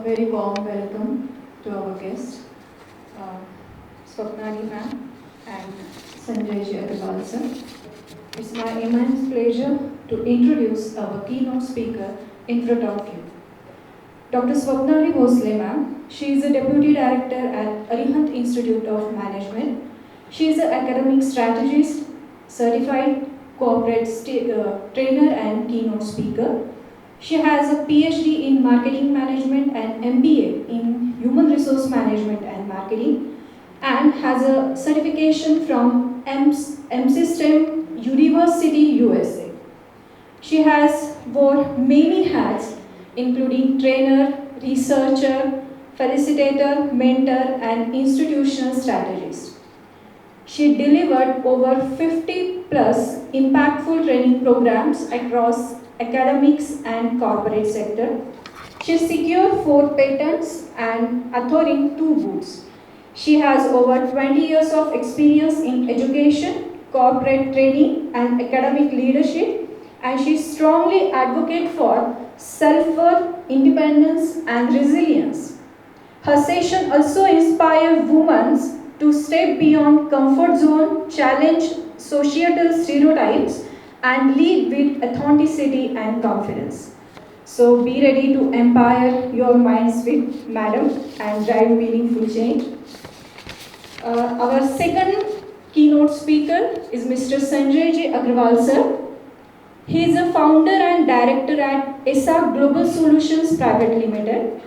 very warm welcome to our guests, Swapnali ma'am and Sanjay Agrawal sir. It's my immense pleasure to introduce our keynote speaker in front of you. Dr. Swapnalibhosale ma'am, she is a Deputy Director at Arihant Institute of Management. She is an academic strategist, certified corporate trainer and keynote speaker. She has a PhD in Marketing Management and MBA in Human Resource Management and Marketing, and has a certification from M-System University, USA. She has worn many hats, including trainer, researcher, facilitator, mentor, and institutional strategist. She delivered over 50 plus impactful training programs across academics and corporate sector. She secured 4 patents and authoring 2 books. She has over 20 years of experience in education, corporate training, and academic leadership, and she strongly advocates for self-worth, independence, and resilience. Her session also inspires women to step beyond comfort zone, challenge societal stereotypes, and lead with authenticity and confidence. So be ready to empower your minds with Madam and drive meaningful change. Our second keynote speaker is Mr. Sanjay Agrawal sir. He is a founder and director at ESA Global Solutions Private Limited.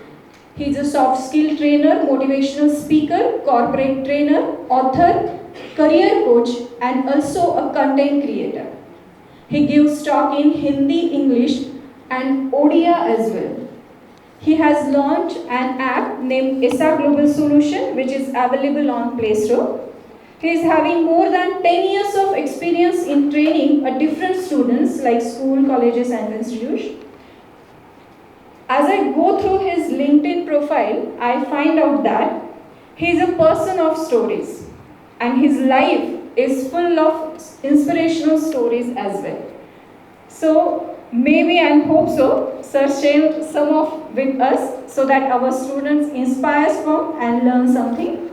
He is a soft skill trainer, motivational speaker, corporate trainer, author, career coach, and also a content creator. He gives talk in Hindi, English, and Odia as well. He has launched an app named ESA Global Solution, which is available on Play Store. He is having more than 10 years of experience in training different students like school, colleges, and institutions. As I go through his LinkedIn profile, I find out that he is a person of stories, and his life is full of inspirational stories as well. So maybe and hope so, sir share some of with us so that our students inspire from and learn something.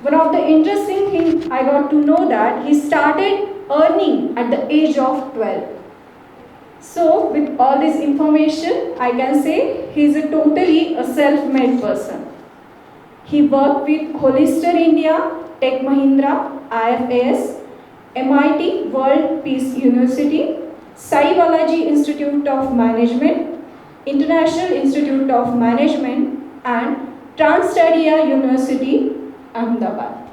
One of the interesting things I got to know that he started earning at the age of 12. So with all this information, I can say he is a totally self-made person. He worked with Hollister India, Tech Mahindra, IFAS, MIT World Peace University, Sai Balaji Institute of Management, International Institute of Management, and Transstadia University, Ahmedabad.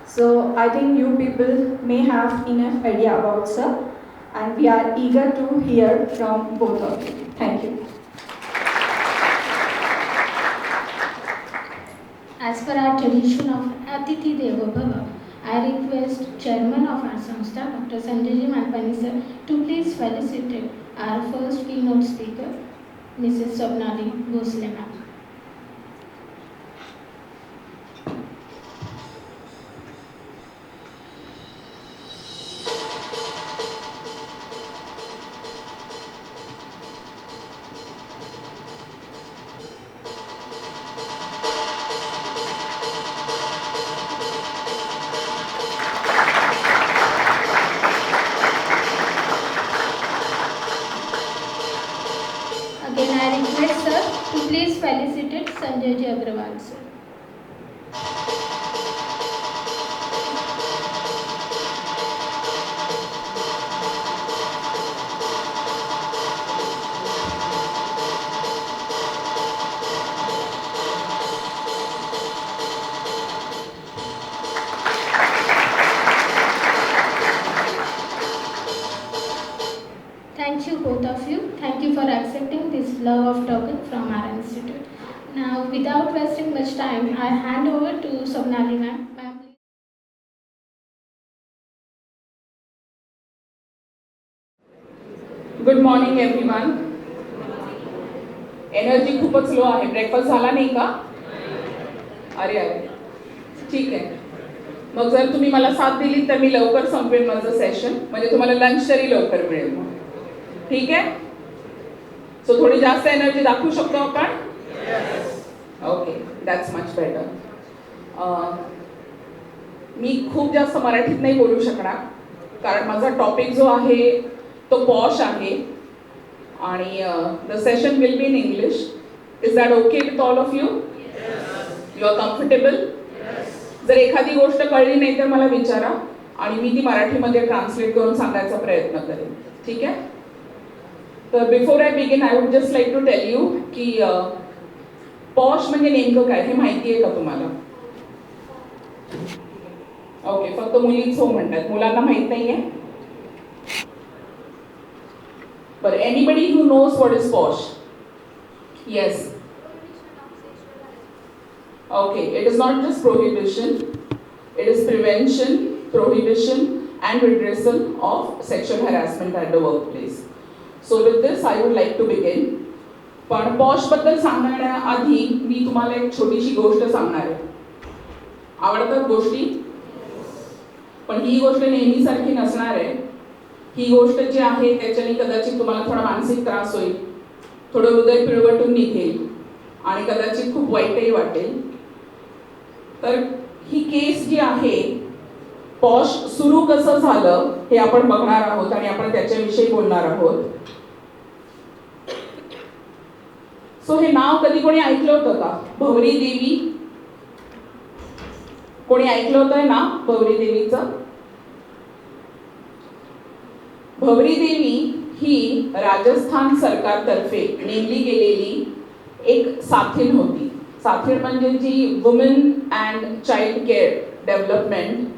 So I think you people may have enough idea about sir, and we are eager to hear from both of you. Thank you. As per our tradition of Atithi Devo Bhava, I request Chairman of our Samstha, Dr. Sanjay Malpani sir, to please felicitate our first keynote speaker, Mrs. Swapnalibhosale ma'am. Again, I request sir to please felicitate Sanjay Agrawal sir. Thank you both of you. Thank you for accepting this love of token from our institute. Now, without wasting much time, I hand over to Swapnali ma'am. Good morning everyone. Energy खूपच लो आहे. Breakfast झाला नाही का? अरे अरे ठीक आहे. मग जर तुम्ही मला साथ दिली तर मी लवकर संपवेन माझं सेशन, म्हणजे तुम्हाला लंच तरी लवकर मिळेल. ठीक आहे. सो थोडी जास्त एनर्जी दाखवू शकतो आपण. Okay, that's much better. मी खूप जास्त मराठीत नाही बोलू शकणार कारण माझा टॉपिक जो आहे तो पॉश आहे आणि the session will be in English. Is that okay with all of you? You are comfortable? जर एखादी गोष्ट कळली नाही तर मला विचारा आणि मी ती मराठीमध्ये ट्रान्सलेट करून सांगायचा प्रयत्न करेन. ठीक आहे? तर before I begin I would just like to tell you की पॉश म्हणजे नेमकं काय हे माहिती आहे का तुम्हाला? ओके, फक्त मुलीच हो म्हणतात, मुलांना माहित नाहीये. बरं, anybody who knows what is POSH? Yes. Okay, it is not just prohibition, it is prevention, prohibition and redressal of sexual harassment at the workplace. So with this I would like to begin. पण posh बद्दल सांगण्याआधी मी तुम्हाला एक छोटीशी गोष्ट सांगणार आहे. आवडतात गोष्टी? पण ही गोष्ट नेहमीसारखी नसणार आहे. ही गोष्ट जी आहे त्याच्याने कदाचित तुम्हाला थोडा मानसिक त्रास होईल, थोडं हृदय पिळवटून निघेल आणि कदाचित खूप वाईटही वाटेल. तर ही केस जी आहे, पॉश सुरू कसं झालं हे आपण बघणार आहोत आणि आपण त्याच्याविषयी बोलणार आहोत. सो हे नाव कधी कोणी ऐकलं होतं का? भवरी देवी. कोणी ऐकलं होतं ना भवरी देवीचं? भवरी देवी ही राजस्थान सरकारतर्फे नेमली गेलेली एक साथीण होती. साथीण म्हणजे जी women and child care development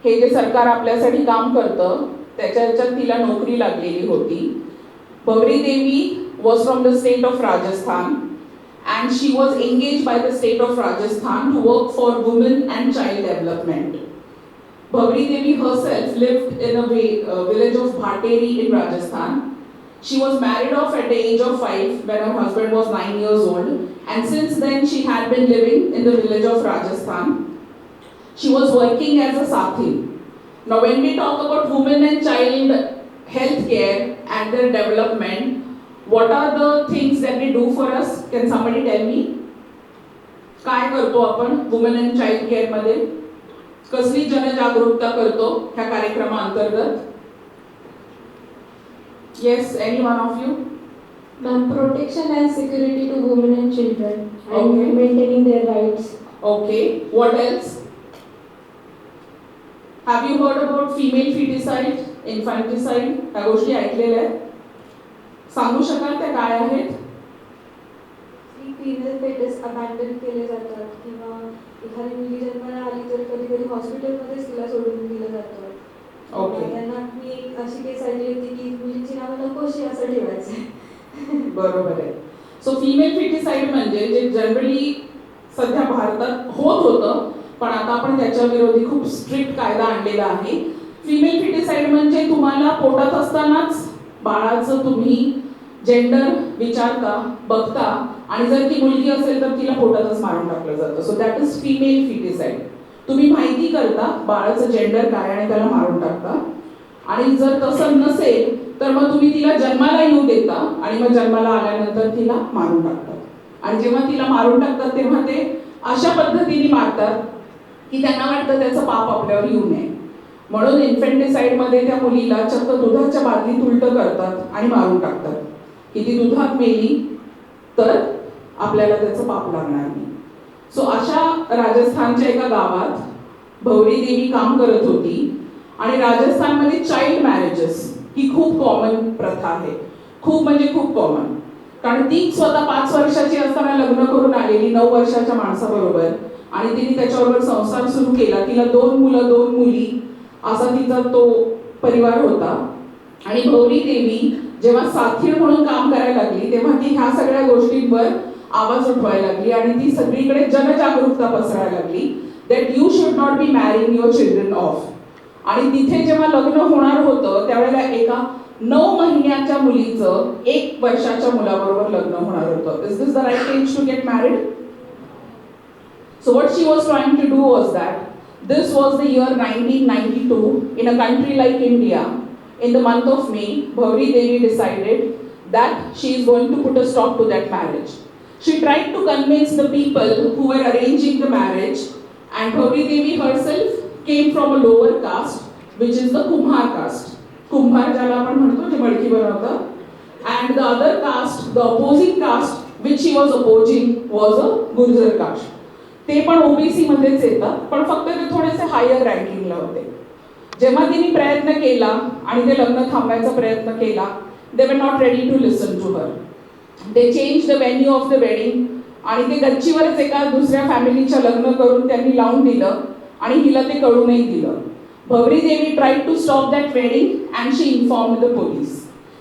हे जे सरकार आपल्यासाठी काम करतं त्याच्यात तिला नोकरी लागलेली होती. भवरी देवी was from the state of Rajasthan and she was engaged by the state of Rajasthan to work for women and child development. Bhavri Devi herself lived in a village of Bhateri in Rajasthan. She was married off at the age of 5 when her husband was 9 years old, and since then she had been living in the village of Rajasthan. She was working as a sathi. Now when we talk about women and child health care and their development, what are the things that we do for us? Can somebody tell me? काय करतो आपण women and child care मध्ये? कसली जनजागरूकता करतो ह्या कार्यक्रमाअंतर्गत? Yes, any one of you? Ma'am, protection and security to women and children and Okay. maintaining their rights. Okay, what else? Have you heard about female feticide, infanticide? ह्या गोष्टी ऐकलेल्या आहेत? सांगू शकाल त्या काय आहेत? फिमेल फेटस अबॅन्डन केले जातात किंवा एखादी मुलगी जन्माला आली तर कधी कधी हॉस्पिटलमध्येच तिला सोडून दिलं जातं. ओके, त्यांना मी एक अशी केस ऐकली होती की मुलींची नावं नकोशी असं ठेवायचं. बरोबर आहे. सो फिमेल फिटिसाइड म्हणजे जे जनरली सध्या भारतात होत होतं पण आता आपण त्याच्या विरोधी खूप स्ट्रिक्ट कायदा आणलेला आहे. फिमेल फिटिसाइड म्हणजे तुम्हाला पोटात असतानाच बाळाचं तुम्ही जेंडर विचारता, बघता आणि जर ती मुलगी असेल तर तिला पोटातच मारून टाकलं जातं. सो दॅट इज फिमेल फिटिसाइड. तुम्ही माहिती करता बाळाचं जेंडर काय आणि त्याला मारून टाकता आणि जर तसं नसेल तर मग तुम्ही तिला जन्माला येऊ देता आणि मग जन्माला आल्यानंतर तिला मारून टाकतात आणि जेव्हा तिला मारून टाकतात तेव्हा ते अशा पद्धतीने मारतात की त्यांना वाटतं त्याचं पाप आपल्यावर येऊ नये म्हणून इन्फेंटिसाइडमध्ये त्या मुलीला चक्क दुधाच्या बादलीत उलटं करतात आणि मारून टाकतात की ती दुधात मेली तर आपल्याला त्याचं पाप लागणार नाही. सो अशा राजस्थानच्या एका गावात भवरी देवी काम करत होती आणि राजस्थानमध्ये चाइल्ड मॅरेजेस ही खूप कॉमन प्रथा आहे. खूप म्हणजे खूप कॉमन. कारण ती स्वतः 5 वर्षाची असताना लग्न करून आलेली 9 वर्षाच्या माणसाबरोबर आणि तिने त्याच्याबरोबर संसार सुरू केला. तिला 2 मुलं 2 मुली असा तिचा तो परिवार होता आणि भवरी देवी जेव्हा साथीण म्हणून काम करायला लागली तेव्हा ती ह्या सगळ्या गोष्टींवर आवाज उठवायला लागली आणि ती सगळीकडे जनजागरूकता पसरायला लागली that you should not be marrying your children of. आणि तिथे जेव्हा लग्न होणार होतं त्यावेळेला एका 9 महिन्याच्या मुलीचं 1 वर्षाच्या मुलाबरोबर लग्न होणार होतं. Is this the right age to get married? So what she was trying to do was that this was the year 1992 in a country like India. In the month of May, Bhavri Devi decided that she is going to put a stop to that marriage. She tried to convince the people who were arranging the marriage, and Bhavri Devi herself came from a lower caste, which is the Kumhar caste. Kumhar ज्याला आपण म्हणतो जे मडकी बनवतात. And the other caste, the opposing caste, which she was opposing, was a Gurjar caste. ते पण OBC मध्येच येतात, पण फक्त ते थोडेसे हायर रँकिंगला होते. जेव्हा तिने प्रयत्न केला आणि ते लग्न थांबवायचा प्रयत्न केला, they were not ready to listen to her. They changed the venue of the wedding आणि ते गच्चीवरच एका दुसऱ्या फॅमिलीच्या लग्न करून त्यांनी लावून दिलं आणि हिला ते कळूनही दिलं. भवरी देवी tried to stop that wedding and she informed the police.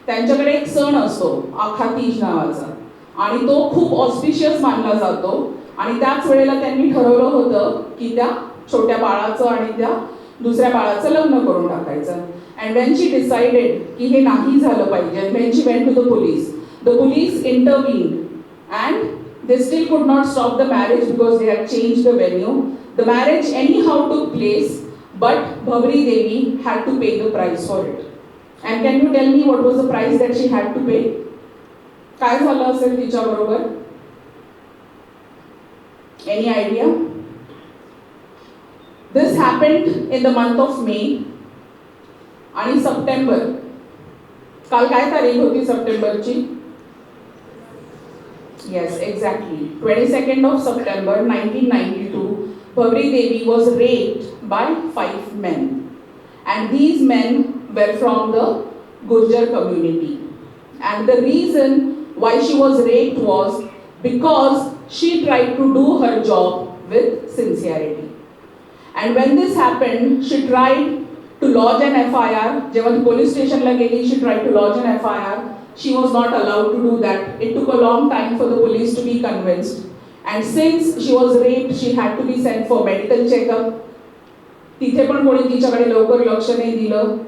त्यांच्याकडे एक सण असतो आखातीज नावाचा आणि तो खूप ऑस्पिशियस मानला जातो आणि त्याच वेळेला त्यांनी ठरवलं होतं की त्या छोट्या बाळाचं आणि त्या दुसऱ्या बाळाचं लग्न करून टाकायचं. And when she decided की हे नाही झालं पाहिजे, when she went to the police intervened and they still could not stop the marriage because they had changed the venue. The marriage anyhow took place, but Bhavri Devi had to pay the price for it. And can you tell me what was the price that she had to pay? काय झालं असेल तिच्या बरोबर? Any idea? This happened in the month of May आणि September. काल काय तारीख होती सप्टेंबरची? Yes, exactly. 22nd of September 1992, Bhavri Devi was raped by 5 men. And these men were from the Gurjar community. And the reason why she was raped was because she tried to do her job with sincerity. And when this happened, she tried to lodge an FIR. जेव्हा ती police station ला गेली, she tried to lodge an FIR. She was not allowed to do that. It took a long time for the police to be convinced. And since she was raped, she had to be sent for medical checkup. तिथे पण कोणी तिच्याकडे लवकर लक्ष नाही दिलं.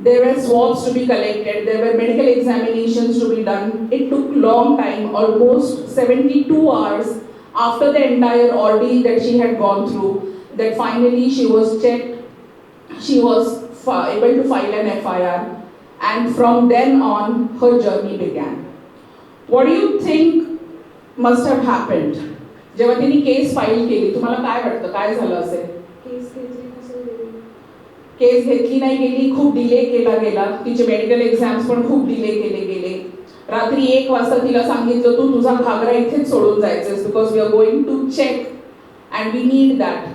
There were swabs to be collected. There were medical examinations to be done. It took long time, almost 72 hours after the entire ordeal that she had gone through, that finally she was checked. She was able to file an FIR. And from then on, her journey began. What do you think must have happened? जेव्हा तिने case file केली, तुम्हाला काय वाटतं काय झालं असेल? Case घेतली नाही गेली, खूप डिले केला गेला. तिचे मेडिकल एक्झाम्स पण खूप डिले केले गेले. रात्री 1 वाजता तिला सांगितलं तू तुझा घागरा इथेच सोडून जायचंस because we are going to check and we need that.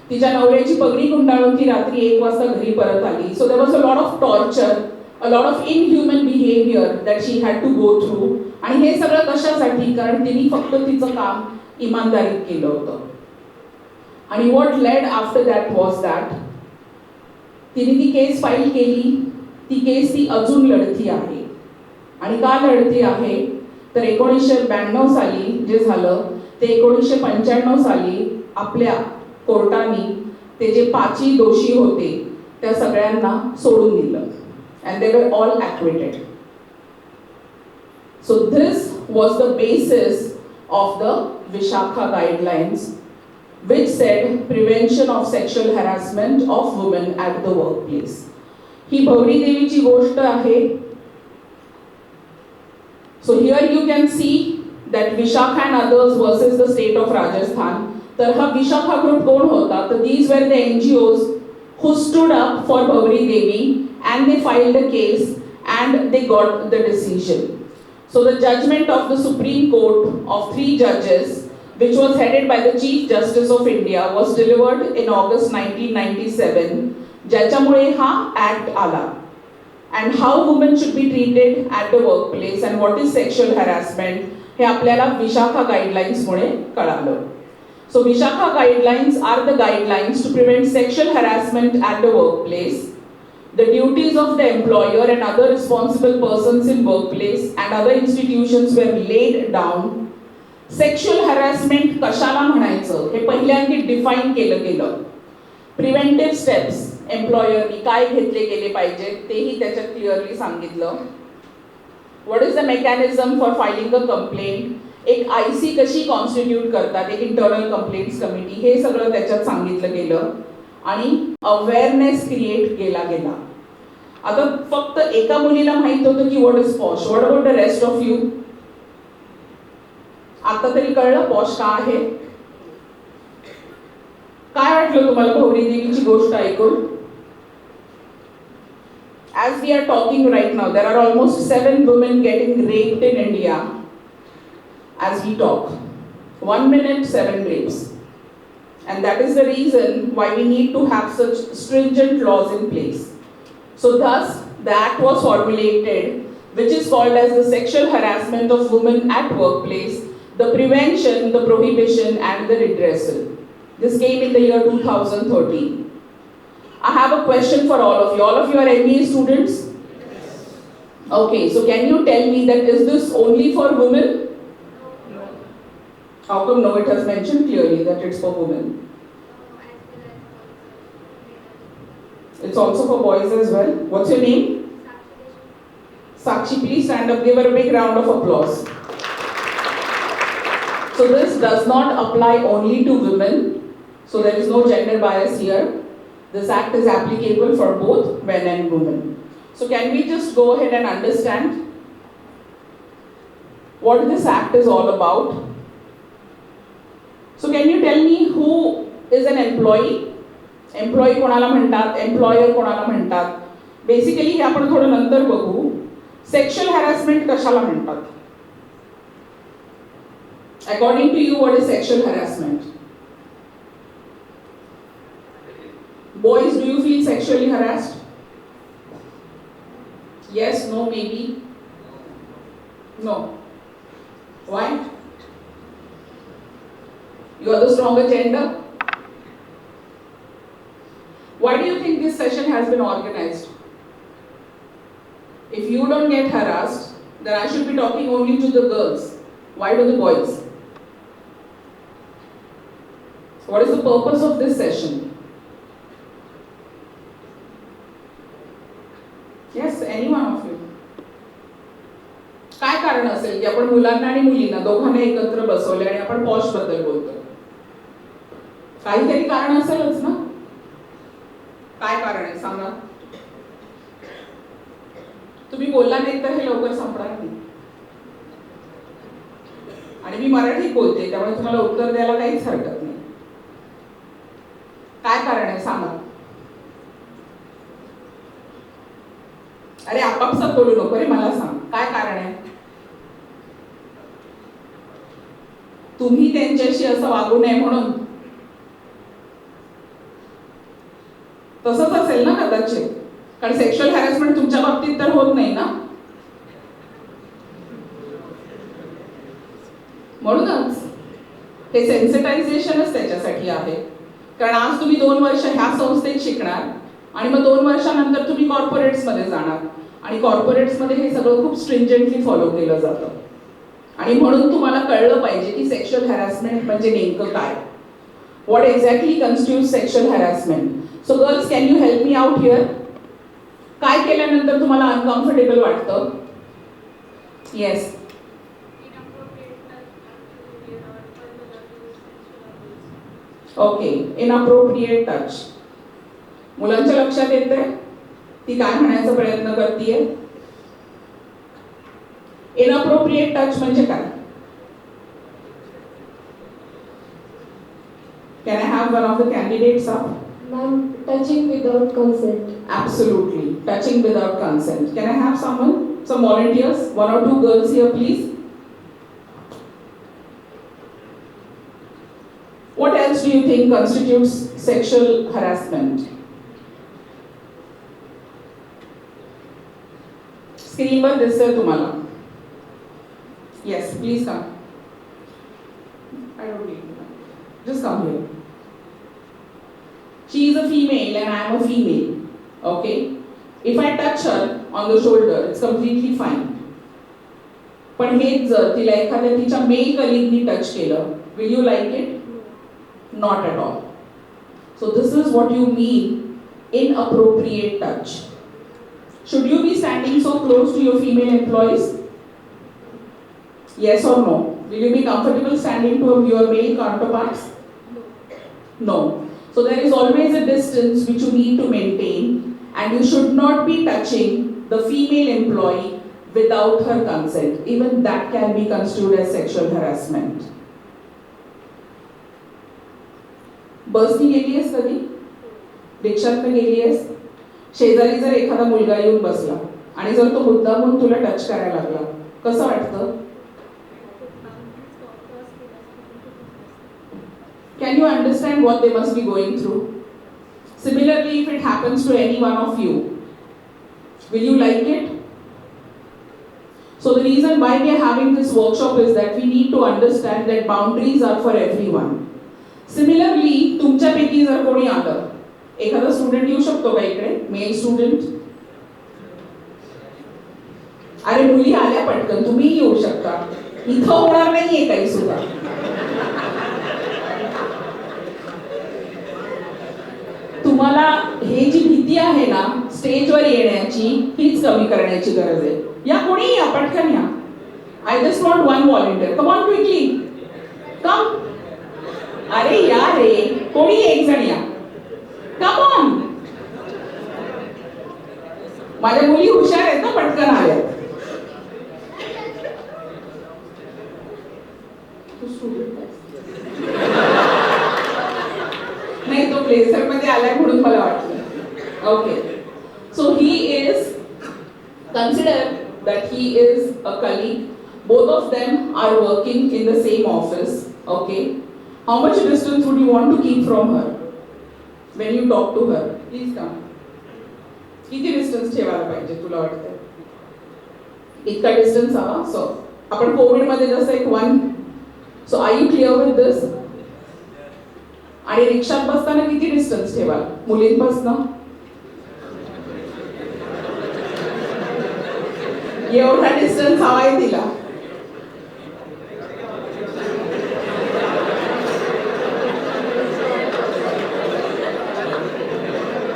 तिच्या नवऱ्याची पगडी गुंडाळून ती रात्री 1 वाजता घरी परत आली. So there was a lot of torture, a lot of inhuman behavior that she had to go through. आणि हे सगळं कशासाठी? कारण तिने फक्त तिचं काम इमानदारीत केलं होतं. आणि what led after that was that तिने ती केस फाईल केली. ती केस ती अजून लढती आहे. आणि का लढती आहे? तर 1992 साली जे झालं ते 1995 साली आपल्या कोर्टाने ते जे 5 दोषी होते त्या सगळ्यांना सोडून दिलं. And they were all acquitted. So this was the basis of the Vishakha guidelines, which said prevention of sexual harassment of women at the workplace. ही भवरी देवीची गोष्ट आहे. So here you can see that Vishakha and others versus the state of Rajasthan. तर हा Vishakha group कोण होता? तर these were the NGOs who stood up for Bhavri Devi and they filed a case and they got the decision. So the judgment of the Supreme Court of 3 judges, which was headed by the Chief Justice of India, was delivered in August 1997. ज्याच्यामुळे हा act आला. And how women should be treated at the workplace and what is sexual harassment हे आपल्याला Vishakha guidelines मुळे कळालं. So Vishakha guidelines are the guidelines to prevent sexual harassment at the workplace. The duties of the employer and other responsible persons in workplace and other institutions were laid down. Sexual harassment कशाला म्हणायचं हे पहिल्यांदा define केलं गेलं. Preventive steps employerनी काय घेतले गेले पाहिजे तेही त्याच्यात क्लिअरली सांगितलं. What is the mechanism for filing a complaint? एक IC कशी कॉन्स्टिट्यूट करतात, एक इंटरनल कंप्लेंट्स कमिटी, हे सगळं त्याच्यात सांगितलं गेलं आणि अवेअरनेस क्रिएट केला गेला. आता फक्त एका मुलीला माहित होतं की what is posh. What about the rest of you? आता तरी कळलं पॉश का आहे? काय वाटलं तुम्हाला भौरी देवीची गोष्ट ऐकून? As we are talking right now, there are almost 7 women getting raped in India as we talk. 1 minute, 7 rapes. And that is the reason why we need to have such stringent laws in place. So thus, the act was formulated, which is called as the Sexual Harassment of Women at Workplace, the Prevention, the Prohibition and the Redressal. This came in the year 2013. I have a question for all of you. All of you are MBA students? Okay, so can you tell me that is this only for women? How come no? It has mentioned clearly that it's for women. It's also for boys as well. What's your name? Sakshi, please stand up. Give her a big round of applause. So this does not apply only to women. So there is no gender bias here. This act is applicable for both men and women. So can we just go ahead and understand what this act is all about? So can you tell me who is an employee? Employee कोणाला म्हणतात, employer कोणाला म्हणतात? Basically हे आपण थोडं नंतर बघू. Sexual harassment कशाला म्हणतात? According to you, what is sexual harassment? Boys, do you feel sexually harassed? Yes, no, maybe? No. Why? You are the stronger gender? Why do you think this session has been organized? If you don't get harassed, then I should be talking only to the girls. Why to the boys? What is the purpose of this session? Yes, any one of you. काय कारण असेल की आपण मुलांना आणि मुलींना दोघांना एकत्र बसवले आणि आपण पॉश बद्दल बोलतोय? काहीतरी कारण असेलच ना? काय कारण आहे सांगा? तुम्ही बोलला नाही तर हे लवकर संपणार नाही. आणि मी मराठीत बोलते त्यामुळे तुम्हाला उत्तर द्यायला काहीच हरकत नाही. काय कारण आहे सांगा? अरे आपापसात बोलू नको रे, मला सांग काय कारण आहे? तुम्ही त्यांच्याशी असं वागू नये म्हणून? तसंच असेल ना कदाचित, कारण सेक्शुअल हॅरेसमेंट तुमच्या बाबतीत तर होत नाही ना. म्हणूनच हे सेन्सिटायझेशनच त्याच्यासाठी आहे. कारण आज तुम्ही 2 वर्ष ह्या संस्थेत शिकणार आणि मग 2 वर्षानंतर तुम्ही कॉर्पोरेट्समध्ये जाणार आणि कॉर्पोरेट्समध्ये हे सगळं खूप स्ट्रिंजंटली फॉलो केलं जातं. आणि म्हणून तुम्हाला कळलं पाहिजे की सेक्शुअल हॅरेसमेंट म्हणजे नेमकं काय. What exactly constitutes sexual harassment. So girls, can you help me out here? काय केल्यानंतर तुम्हाला अनकम्फर्टेबल वाटतं? येस. Okay, inappropriate touch. मुलांच्या लक्षात येतंय ती काय म्हणायचा प्रयत्न करतीये? इनअप्रोप्रिएट टच म्हणजे काय? Can I have one of the candidates up? Ma'am, touching without consent. Absolutely, touching without consent. Can I have someone, some volunteers, 1 or 2 girls here, please? What else do you think constitutes sexual harassment? Screen वर दिसतंय तुम्हाला. Yes, please come. I don't need you. Just come here. She is a female and I am a female. Okay? If I touch her on the shoulder, it's completely fine. पण हेच जर तिला एखाद्या तिच्या mail कलीगनी touch केलं, will you like it? Not at all. So this is what you mean inappropriate touch. Should you be standing so close to your female employees? Yes or no? Will you be comfortable standing to your male counterparts? No. So there is always a distance which you need to maintain, and you should not be touching the female employee without her consent. Even that can be construed as sexual harassment. बसनी गेली आहेस कधी? रिक्षातनं गेली आहेस? शेजारी जर एखादा मुलगा येऊन बसला आणि जर तो मुद्दामून तुला टच करायला लागला, कसं वाटतं? Can you understand what they must be going through? Similarly, if it happens to any one of you, will you like it? So the reason why we are having this workshop is that we need to understand that boundaries are for everyone. Similarly, तुमच्यापैकी जर कोणी आलं, एखादा student येऊ शकतो का इकडे? Male student? अरे मुली आल्या पटकन, तुम्ही येऊ शकता. इथं होणार नाहीये काही सुद्धा. तुम्हाला हे जी भीती आहे ना स्टेजवर येण्याची, हीच कमी करण्याची गरज आहे. या कोणी या पटकन या. I just want one volunteer. Come on quickly कम. अरे या रे, कोणी एक जण या. Come on. माझ्या मुली हुशार आहेत ना, पटकन आल्या. नाही, तो प्लेसर मध्ये आलाय म्हणून मला वाटलं. Okay, so he is consider that he is a colleague. Both of them are working in the same office. Okay, how much distance would you want to keep from her when you talk to her? Please come. किती distance ठेवायला पाहिजे तुला वाटतं? इतका distance हवा. सो आपण Covid मध्ये जसं एक one. So are you clear with this? आणि रिक्षात बसताना किती डिस्टन्स ठेवाल मुलींपासून? एवढा डिस्टन्स हवाय तिला.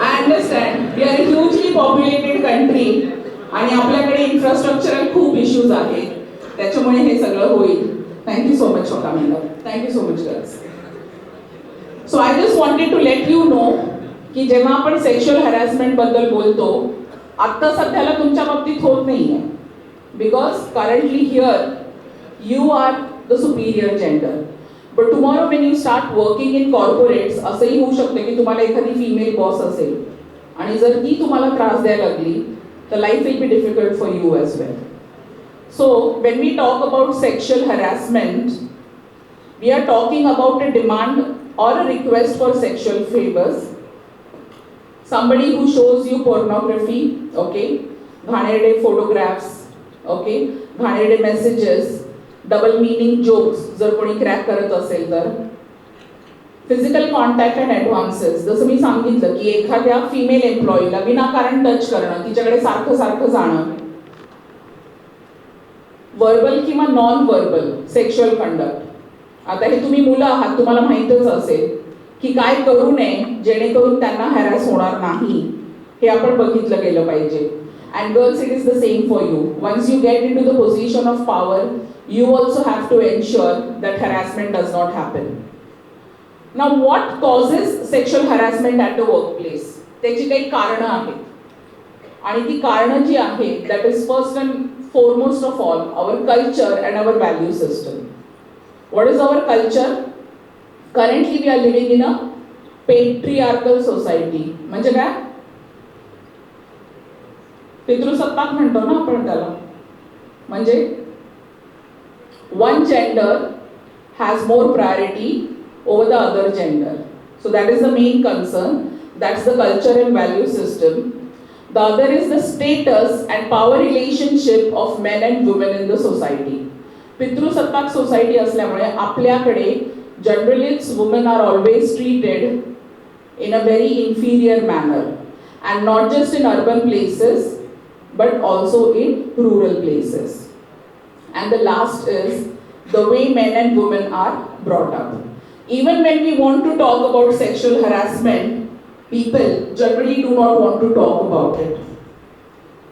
I understand we are a hugely populated country आणि आपल्याकडे इन्फ्रास्ट्रक्चरल खूप इश्यूज आहेत, त्याच्यामुळे हे सगळं होईल. Thank you so much for coming up. Thank you so much girls. So I just wanted to let you know की जेव्हा आपण सेक्शुअल हॅरॅसमेंट बद्दल बोलतो, आत्ता सध्याला तुमच्या बाबतीत होत नाहीये. Because currently here you are the superior gender, but tomorrow when you start working in corporates, असंही होऊ शकतं की तुम्हाला एखादी female boss असेल आणि जर ती तुम्हाला त्रास द्यायला लागली, तर life will be difficult for you as well. So when we talk about sexual harassment, we are talking about a demand or a request for sexual favors. Somebody who shows you pornography, okay, घाणेरडे photographs, okay, घाणेरडे messages, double meaning jokes जर कोणी crack करत असेल तर, physical contact and advances. जसं मी सांगितलं की एखाद्या फिमेल एम्प्लॉईला विनाकारण टच करणं, तिच्याकडे सारखं सारखं जाणं, वर्बल किंवा नॉन वर्बल सेक्शुअल कंडक्ट. आता हे तुम्ही मुलं आहात, तुम्हाला माहीतच असेल की काय करू नये जेणेकरून त्यांना हॅरॅस होणार नाही, हे आपण बघितलं गेलं पाहिजे. And girls, it is the same for you. Once you get into the position of power, you also have to ensure that harassment does not happen. Now, what causes sexual harassment at the workplace? त्याची काही कारणं आहेत. आणि ती कारणं जी आहेत, that is first and foremost of all, our culture and our value system. What is our culture? Currently, we are living in a patriarchal society. म्हणजे काय? पितृसत्ताक म्हणतो ना आपण त्याला. म्हणजे one gender has more priority over the other gender. So that is the main concern. That's the culture and value system. The other is the status and power relationship of men and women in the society. पितृसत्ताक society असल्यामुळे आपल्याकडे जनरलीच women are always treated in a very inferior manner, and not just in urban places but also in rural places. And the last is the way men and women are brought up. Even when we want to talk about sexual harassment, people generally do not want to talk about it.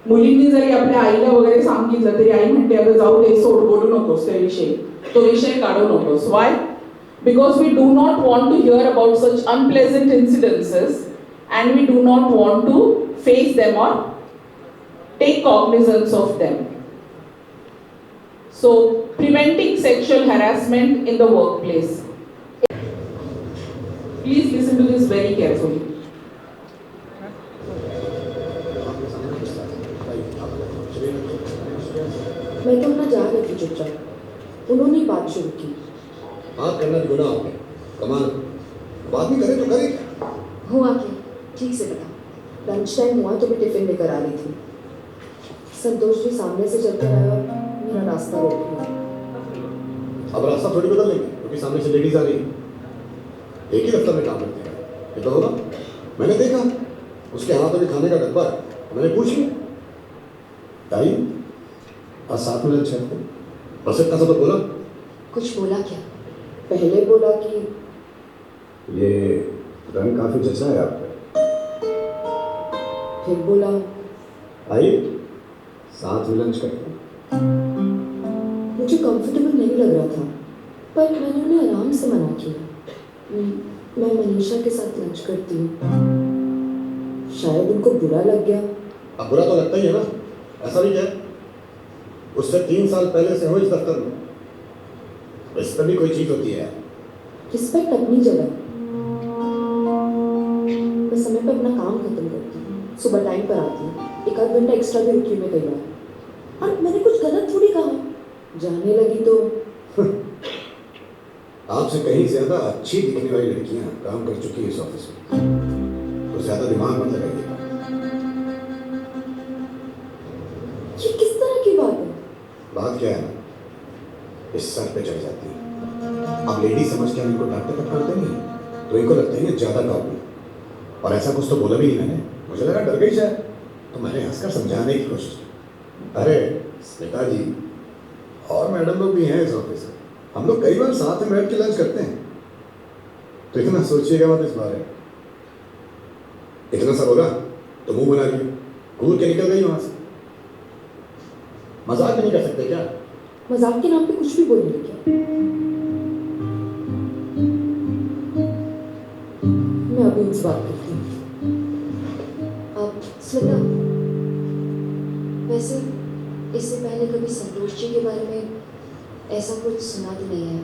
मुलींनी जरी आपल्या आईला वगैरे सांगितलं तरी आई म्हणते अगं जाऊ दे, सोड, बोलू नकोस त्याविषयी, तो विषय काढू नकोस. Why? Because we do not want to hear about such unpleasant incidences, and we do not want to face them or take cognizance of them. So, preventing sexual harassment in the workplace. Please listen to this very carefully. मैं तो अपना जा रही थी चुपचाप, उन्होंने ही बात शुरू की। बात करना भी गुनाह हो गया, कमाल। बात नहीं करे तो करे क्या? हुआ क्या? ठीक से बता। लंच टाइम हुआ तो मैं टिफिन लेकर आ रही थी। संतोष जी सामने से चलकर आया, मेरा रास्ता रोक लिया। अब रास्ता थोड़ी बदल लेंगे क्योंकि सामने से लेडीज आ रही है। एक ही दफ्तर में काम करते हैं, ये तो होगा। मैंने देखा उसके हाथ में खाने का डब्बा है, मैंने पूछ लिया, ताई आज साथ में लंच करते हैं, बस इतना सा तो बोला। कुछ बोला क्या? पहले बोला कि ये रंग काफी जचा है आप पे। फिर बोला आइए साथ में लंच करते हैं। मुझे कंफर्टेबल नहीं लग रहा था, पर मैंने उन्हें आराम से मना किया। मैं मनीषा के साथ लंच करती हूँ। शायद उनको बुरा लग गया। अब बुरा तो लगता ही है ना, ऐसा भी क्या है? उससे 3 साल पहले से हो इस दफ्तर में, इस पर भी कोई चीज होती है। रिस्पेक्ट अपनी जगह। मैं समय पर अपना काम खत्म करती हूँ, सुबह टाइम पर आती हूँ, 1 आध घंटा एक्स्ट्रा भी रुकी मैं कई बार। और मैंने कुछ गलत थोड़ी कहा। जाने लगी तो आपसे कहीं ज्यादा अच्छी दिखने वाली लड़कियां काम कर चुकी है इस ऑफिस में, तो ज्यादा दिमाग मत लगाइए। ये किस तरह की बात है? बात क्या है ना, इस सर पे चढ़ जाती है। अब लेडी समझ के हम इनको डांटते पटकाते नहीं, तो इनको लगता है ये ज्यादा काबू। और ऐसा कुछ तो बोला भी नहीं मैंने, मुझे लगा डर गई शायद, तो मैंने हंसकर समझाने की कोशिश की। अरे स्मिता जी और मैडम लोग भी हैं इस ऑफिस में, हम लोग कई बार साथ में बैठ के लंच करते हैं, तो इतना सोचिएगा मत इस बारे में। इतना सब होगा तो मुंह बना लिया, घूर के निकल गई वहां से। मजाक भी नहीं कर सकते क्या? मजाक के नाम पे कुछ भी बोलेंगे क्या? मैं अभी उनसे बात करती हूँ। अब स्मिता, वैसे इससे पहले कभी संतोष जी के बारे में ऐसा कुछ सुना तो नहीं है।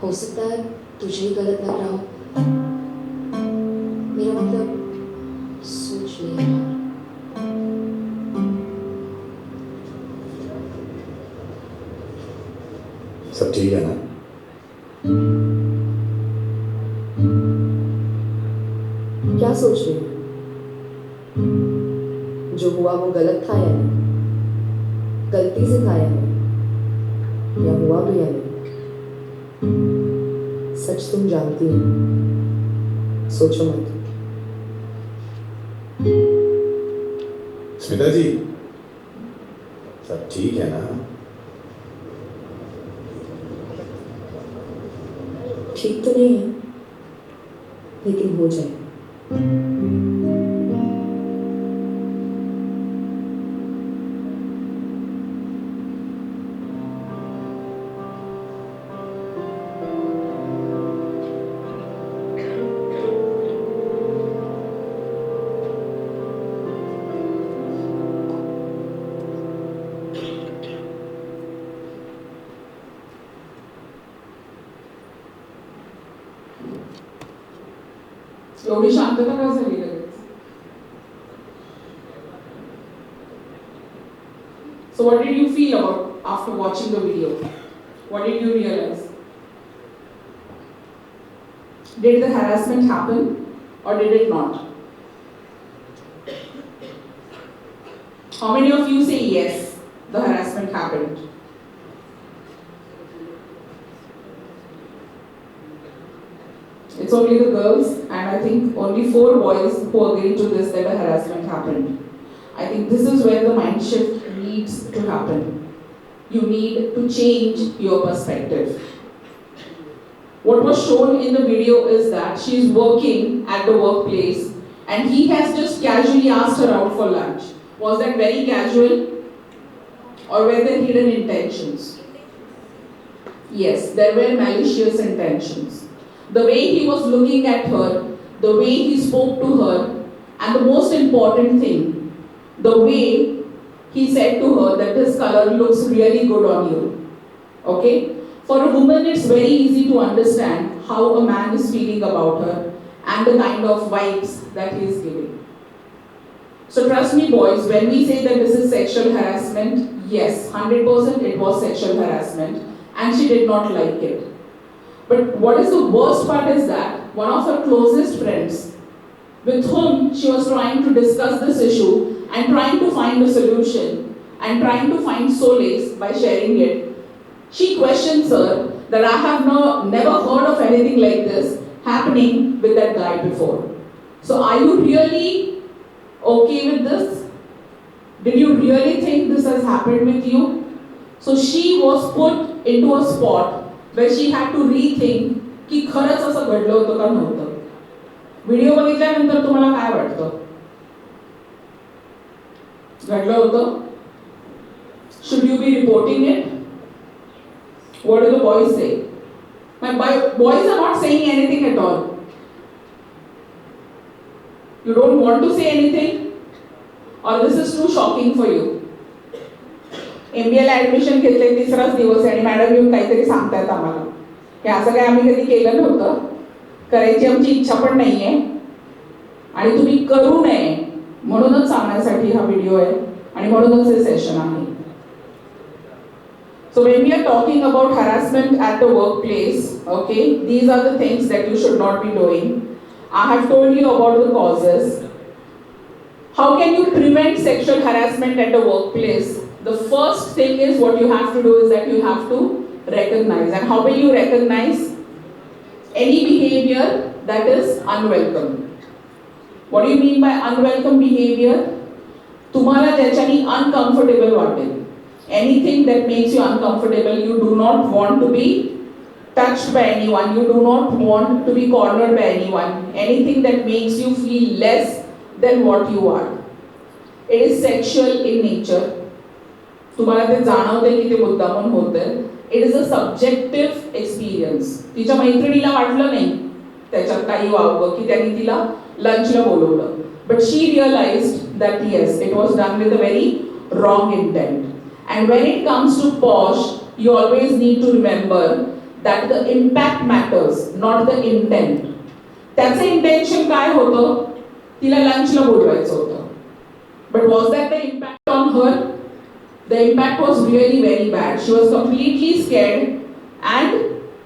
हो सकता है तुझे ही गलत लग रहा हो। मेरा मतलब सोच ले यार। सब ठीक है ना? क्या सोच रही हो? जो हुआ वो गलत था या नहीं? गलती से था या नहीं? या हुआ भी या नहीं? सच तुम जानती हो, सोचो मत। स्मिता जी सब ठीक है ना? ठीक तो नहीं है, लेकिन हो जाए। एवढी शांतता का झाली लगेच? So what did you feel about after watching the video? What did you realize? Did the harassment happen or did it not? How many of you say yes, the harassment happened? It's only the girls, and I think only 4 boys who agree to this that a harassment happened. I think this is where the mind shift needs to happen. You need to change your perspective. What was shown in the video is that she is working at the workplace and he has just casually asked her out for lunch. Was that very casual or were there hidden intentions? Yes, there were malicious intentions. The way he was looking at her, the way he spoke to her, and the most important thing, the way he said to her that this color looks really good on you. Okay? For a woman, it's very easy to understand how a man is feeling about her and the kind of vibes that he is giving. So trust me boys, when we say that this is sexual harassment, yes, 100% it was sexual harassment and she did not like it. But what is the worst part is that one of her closest friends with whom she was trying to discuss this issue and trying to find a solution and trying to find solace by sharing it, she questions her that I have never heard of anything like this happening with that guy before. So are you really okay with this? Did you really think this has happened with you? So she was put into a spot where she had to rethink की खरंच असं घडलं होतं का नव्हतं. Video बघितल्यानंतर तुम्हाला काय वाटतं? घडलं होतं? Should you be reporting it? What do the boys say? My boys are not saying anything at all. You don't want to say anything? Or this is too shocking for you? MBA ला admission घेतले, तिसराच दिवस आहे आणि madam येऊन काहीतरी सांगतायत आम्हाला की असं काय आम्ही कधी केलं नव्हतं, करायची आमची इच्छा पण नाहीये आणि तुम्ही करू नये म्हणूनच सांगण्यासाठी हा व्हिडिओ आहे आणि म्हणूनच हे सेशन आहे. So when we are talking about harassment at the workplace, okay, these are the things that you should not be doing. I have told you about the causes. How can you prevent sexual harassment at the workplace? The first thing is what you have to do is that you have to recognize. And how will you recognize? Any behavior that is unwelcome. What do you mean by unwelcome behavior? तुम्हाला ज्याच्यानी uncomfortable वाटेल. Anything that makes you uncomfortable, you do not want to be touched by anyone, you do not want to be cornered by anyone. Anything that makes you feel less than what you are. It is sexual in nature. तुम्हाला ते जाणवते की ते मुद्दामून होतंय. It is a subjective experience. तिच्या मैत्रिणीला वाटलं नाही त्याच्यात काही वावगं की त्यांनी तिला लंचला बोलवलं. But she realized that yes, it was done with a very wrong intent. And when it comes to PoSH, you always need to remember that the impact matters, not the intent. त्याचं intention काय होतं? तिला लंचला बोलवायचं होतं. But was that the impact on her? The impact was really very bad. She was completely scared and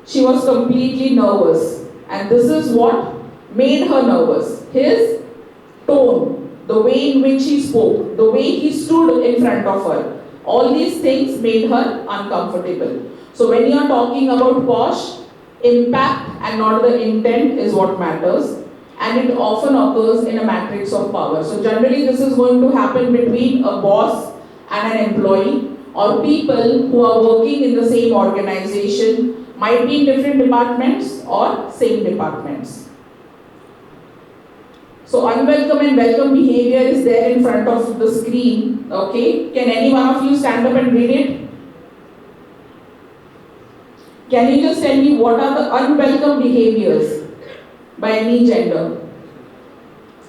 she was completely nervous. And this is what made her nervous. His tone, the way in which he spoke, the way he stood in front of her. All these things made her uncomfortable. So when you are talking about PoSH, impact and not the intent is what matters. And it often occurs in a matrix of power. So generally this is going to happen between a boss and an employee, or people who are working in the same organization, might be in different departments or same departments. So unwelcome and welcome behavior is there in front of the screen. Okay, can any one of you stand up and read it? Can you just tell me what are the unwelcome behaviors by any gender?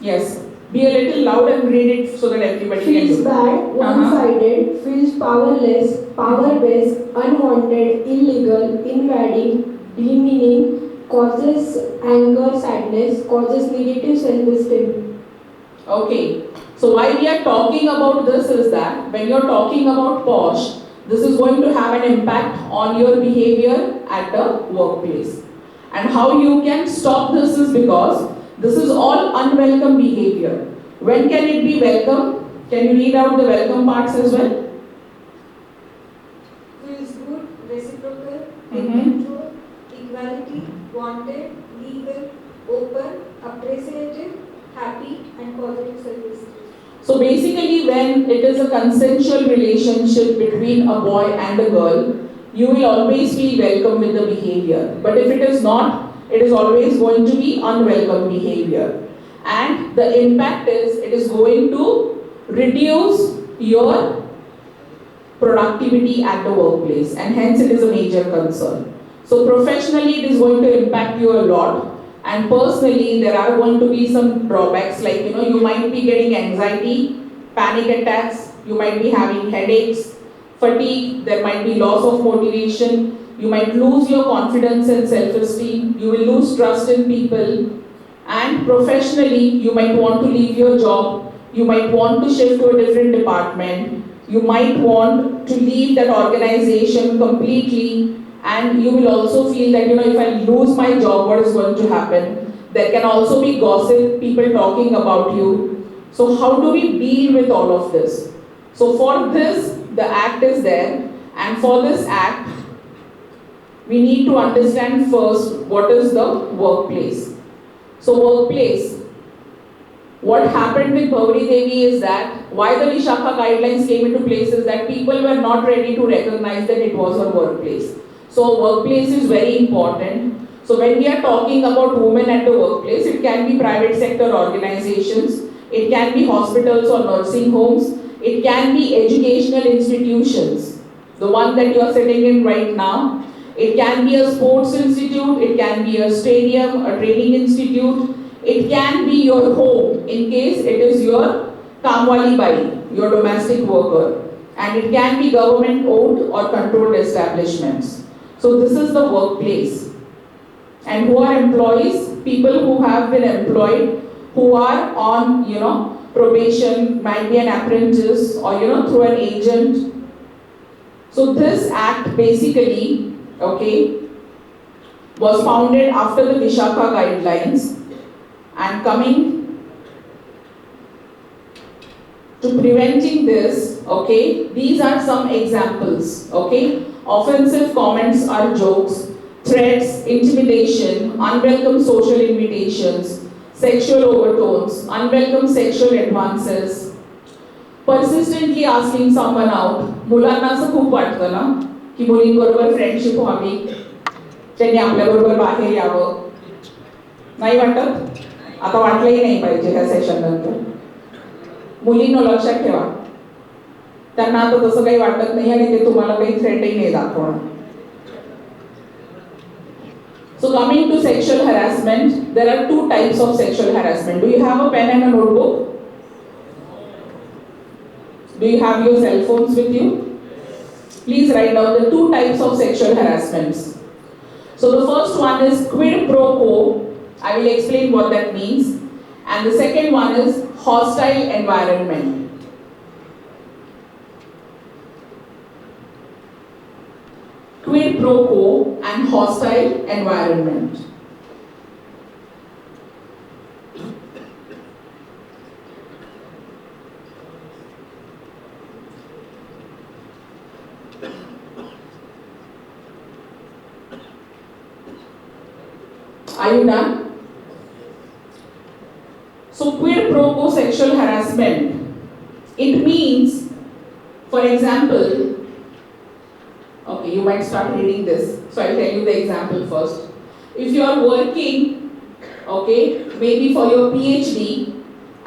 Yes. Be a little loud and read it so that everybody can Feels do it. bad, one-sided, feels powerless, power-based, unwanted, illegal, invading, demeaning, causes anger, sadness, causes negative self-esteem. Okay. So why we are talking about this is that when you're talking about PoSH, this is going to have an impact on your behavior at the workplace. And how you can stop this is because this is all unwelcome behavior. When can it be welcome? Can you read out the welcome parts as well? Feels good, reciprocal, in control, equality, wanted, legal, open, appreciated, happy, and positive self-esteem. So basically when it is a consensual relationship between a boy and a girl, you will always feel welcome with the behavior. But if it is not, it is always going to be unwelcome behavior. And the impact is, it is going to reduce your productivity at the workplace, and hence it is a major concern. So professionally it is going to impact you a lot, and personally there are going to be some drawbacks, like you might be getting anxiety, panic attacks, you might be having headaches, fatigue, there might be loss of motivation, you might lose your confidence and self-esteem, you will lose trust in people, and professionally, you might want to leave your job, you might want to shift to a different department, you might want to leave that organization completely, and you will also feel that, if I lose my job, what is going to happen? There can also be gossip, people talking about you. So how do we deal with all of this? So for this, the act is there, and for this act, we need to understand first what is the workplace. So workplace, what happened with Bhavani Devi is that why the Vishakha guidelines came into place is that people were not ready to recognize that it was a workplace. So workplace is very important. So when we are talking about women at the workplace, it can be private sector organizations, it can be hospitals or nursing homes, it can be educational institutions, the one that you are sitting in right now. It can be a sports institute, it can be a stadium, a training institute, it can be your home in case it is your kamwali bai, your domestic worker, and it can be government owned or controlled establishments. So this is the workplace. And who are employees? People who have been employed, who are on, probation, might be an apprentice or, through an agent. So this act basically, was founded after the Vishakha guidelines, and coming to preventing this, these are some examples, Offensive comments or jokes, threats, intimidation, unwelcome social invitations, sexual overtones, unwelcome sexual advances, persistently asking someone out. मुलांना असं खूप वाटतं ना की मुलींबरोबर friendship व्हावी, त्यांनी आपल्याबरोबर बाहेर यावं, नाही वाटत? आता वाटलंही नाही पाहिजे ह्या सेशन नंतर. मुलींनो लक्षात ठेवा, त्यांना आता तसं काही वाटत नाही आणि ते तुम्हाला काही थ्रेटही नाही दाखवणार. So coming to sexual harassment, there are two types of sexual harassment. Do you have a pen and a notebook? Do you have your cell phones with you? Please write down the two types of sexual harassments. So the first one is quid pro quo. I will explain what that means. And the second one is hostile environment. Quid pro quo and hostile environment. Are you done? So quid pro quo sexual harassment, it means, for example, you might start reading this. So I'll tell you the example first. If you are working, maybe for your PhD,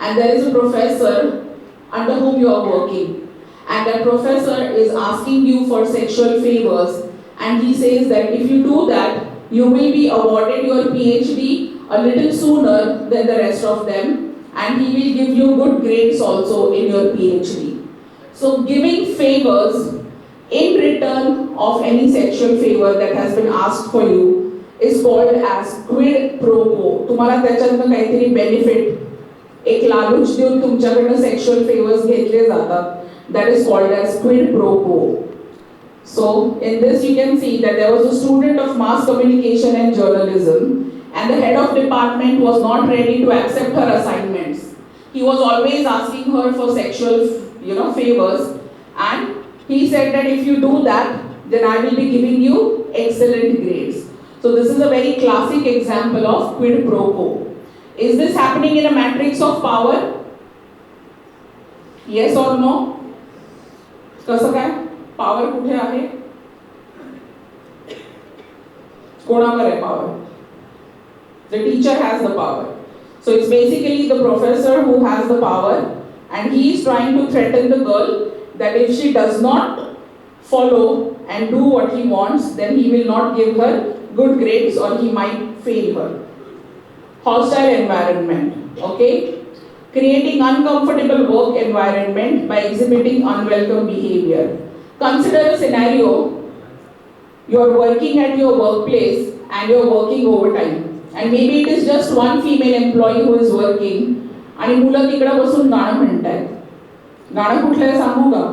and there is a professor under whom you are working, and that professor is asking you for sexual favors, and he says that if you do that, you will be awarded your PhD a little sooner than the rest of them, and he will give you good grades also in your PhD. So giving favors in return of any sexual favor that has been asked for you is called as quid pro quo. तुम्हाला त्याच्यातनं काहीतरी benefit एक लालूच देऊन तुमच्याकडनं sexual favors घेतले जातात. That is called as quid pro quo. So in this you can see that there was a student of mass communication and journalism, and the head of department was not ready to accept her assignments. He was always asking her for sexual, favors, and he said that if you do that, then I will be giving you excellent grades. So this is a very classic example of quid pro quo. Is this happening in a matrix of power? Yes or no? कसं काय? Power कुठे आहे? कोणावर आहे power? The teacher has the power. So it's basically the professor who has the power, and he is trying to threaten the girl that if she does not follow and do what he wants, then he will not give her good grades or he might fail her. Hostile environment, creating uncomfortable work environment by exhibiting unwelcome behavior. Consider a scenario, you are working at your workplace and you are working overtime. And maybe it is just one female employee who is working आणि मुलं तिकडे बसून गाणं म्हणतायत. गाणं कुठलं आहे सांगू का?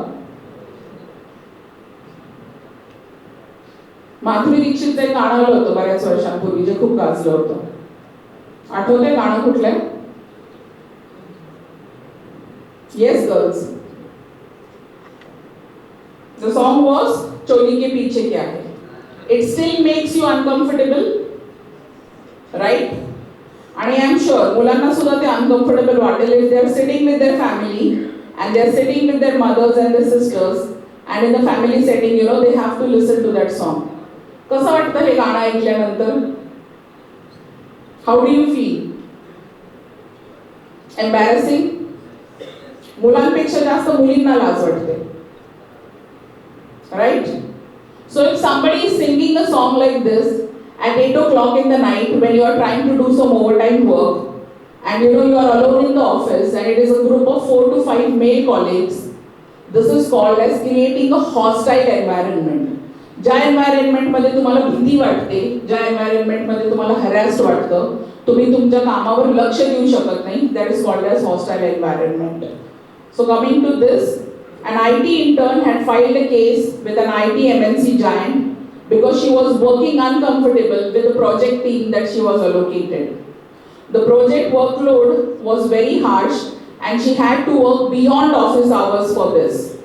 माधुरी दीक्षितचं एक गाणं आलं होतं बऱ्याच वर्षांपूर्वी जे खूप गाजलं होतं. आठवतंय गाणं कुठलं आहे? Yes girls. The song was चोली के पीछे क्या है. It still makes you uncomfortable, right? आणि I am sure मुलांना सुद्धा ते uncomfortable वाटेल if they are sitting with their family and they are sitting with their mothers and their sisters and in the family setting, you know, they have to listen to that song. कसं वाटतं हे गाणं ऐकल्यानंतर? How do you feel? Embarrassing? मुलांपेक्षा जास्त मुलींना लाज वाटते. Right? So if somebody is singing a song like this at 8 o'clock in the night when you are trying to do some overtime work and you know you are alone in the office and it is a group of 4 to 5 male colleagues, this is called as creating a hostile environment. ज्या environment मध्ये तुम्हाला भीती वाटते, ज्या environment मध्ये तुम्हाला हॅरॅस्ड वाटतं, तुम्ही तुमच्या कामावर लक्ष देऊ शकत नाही, that is called as hostile environment. So coming to this, an IT intern had filed a case with an IT MNC giant because she was working uncomfortable with the project team that she was allocated. The project workload was very harsh and she had to work beyond office hours for this.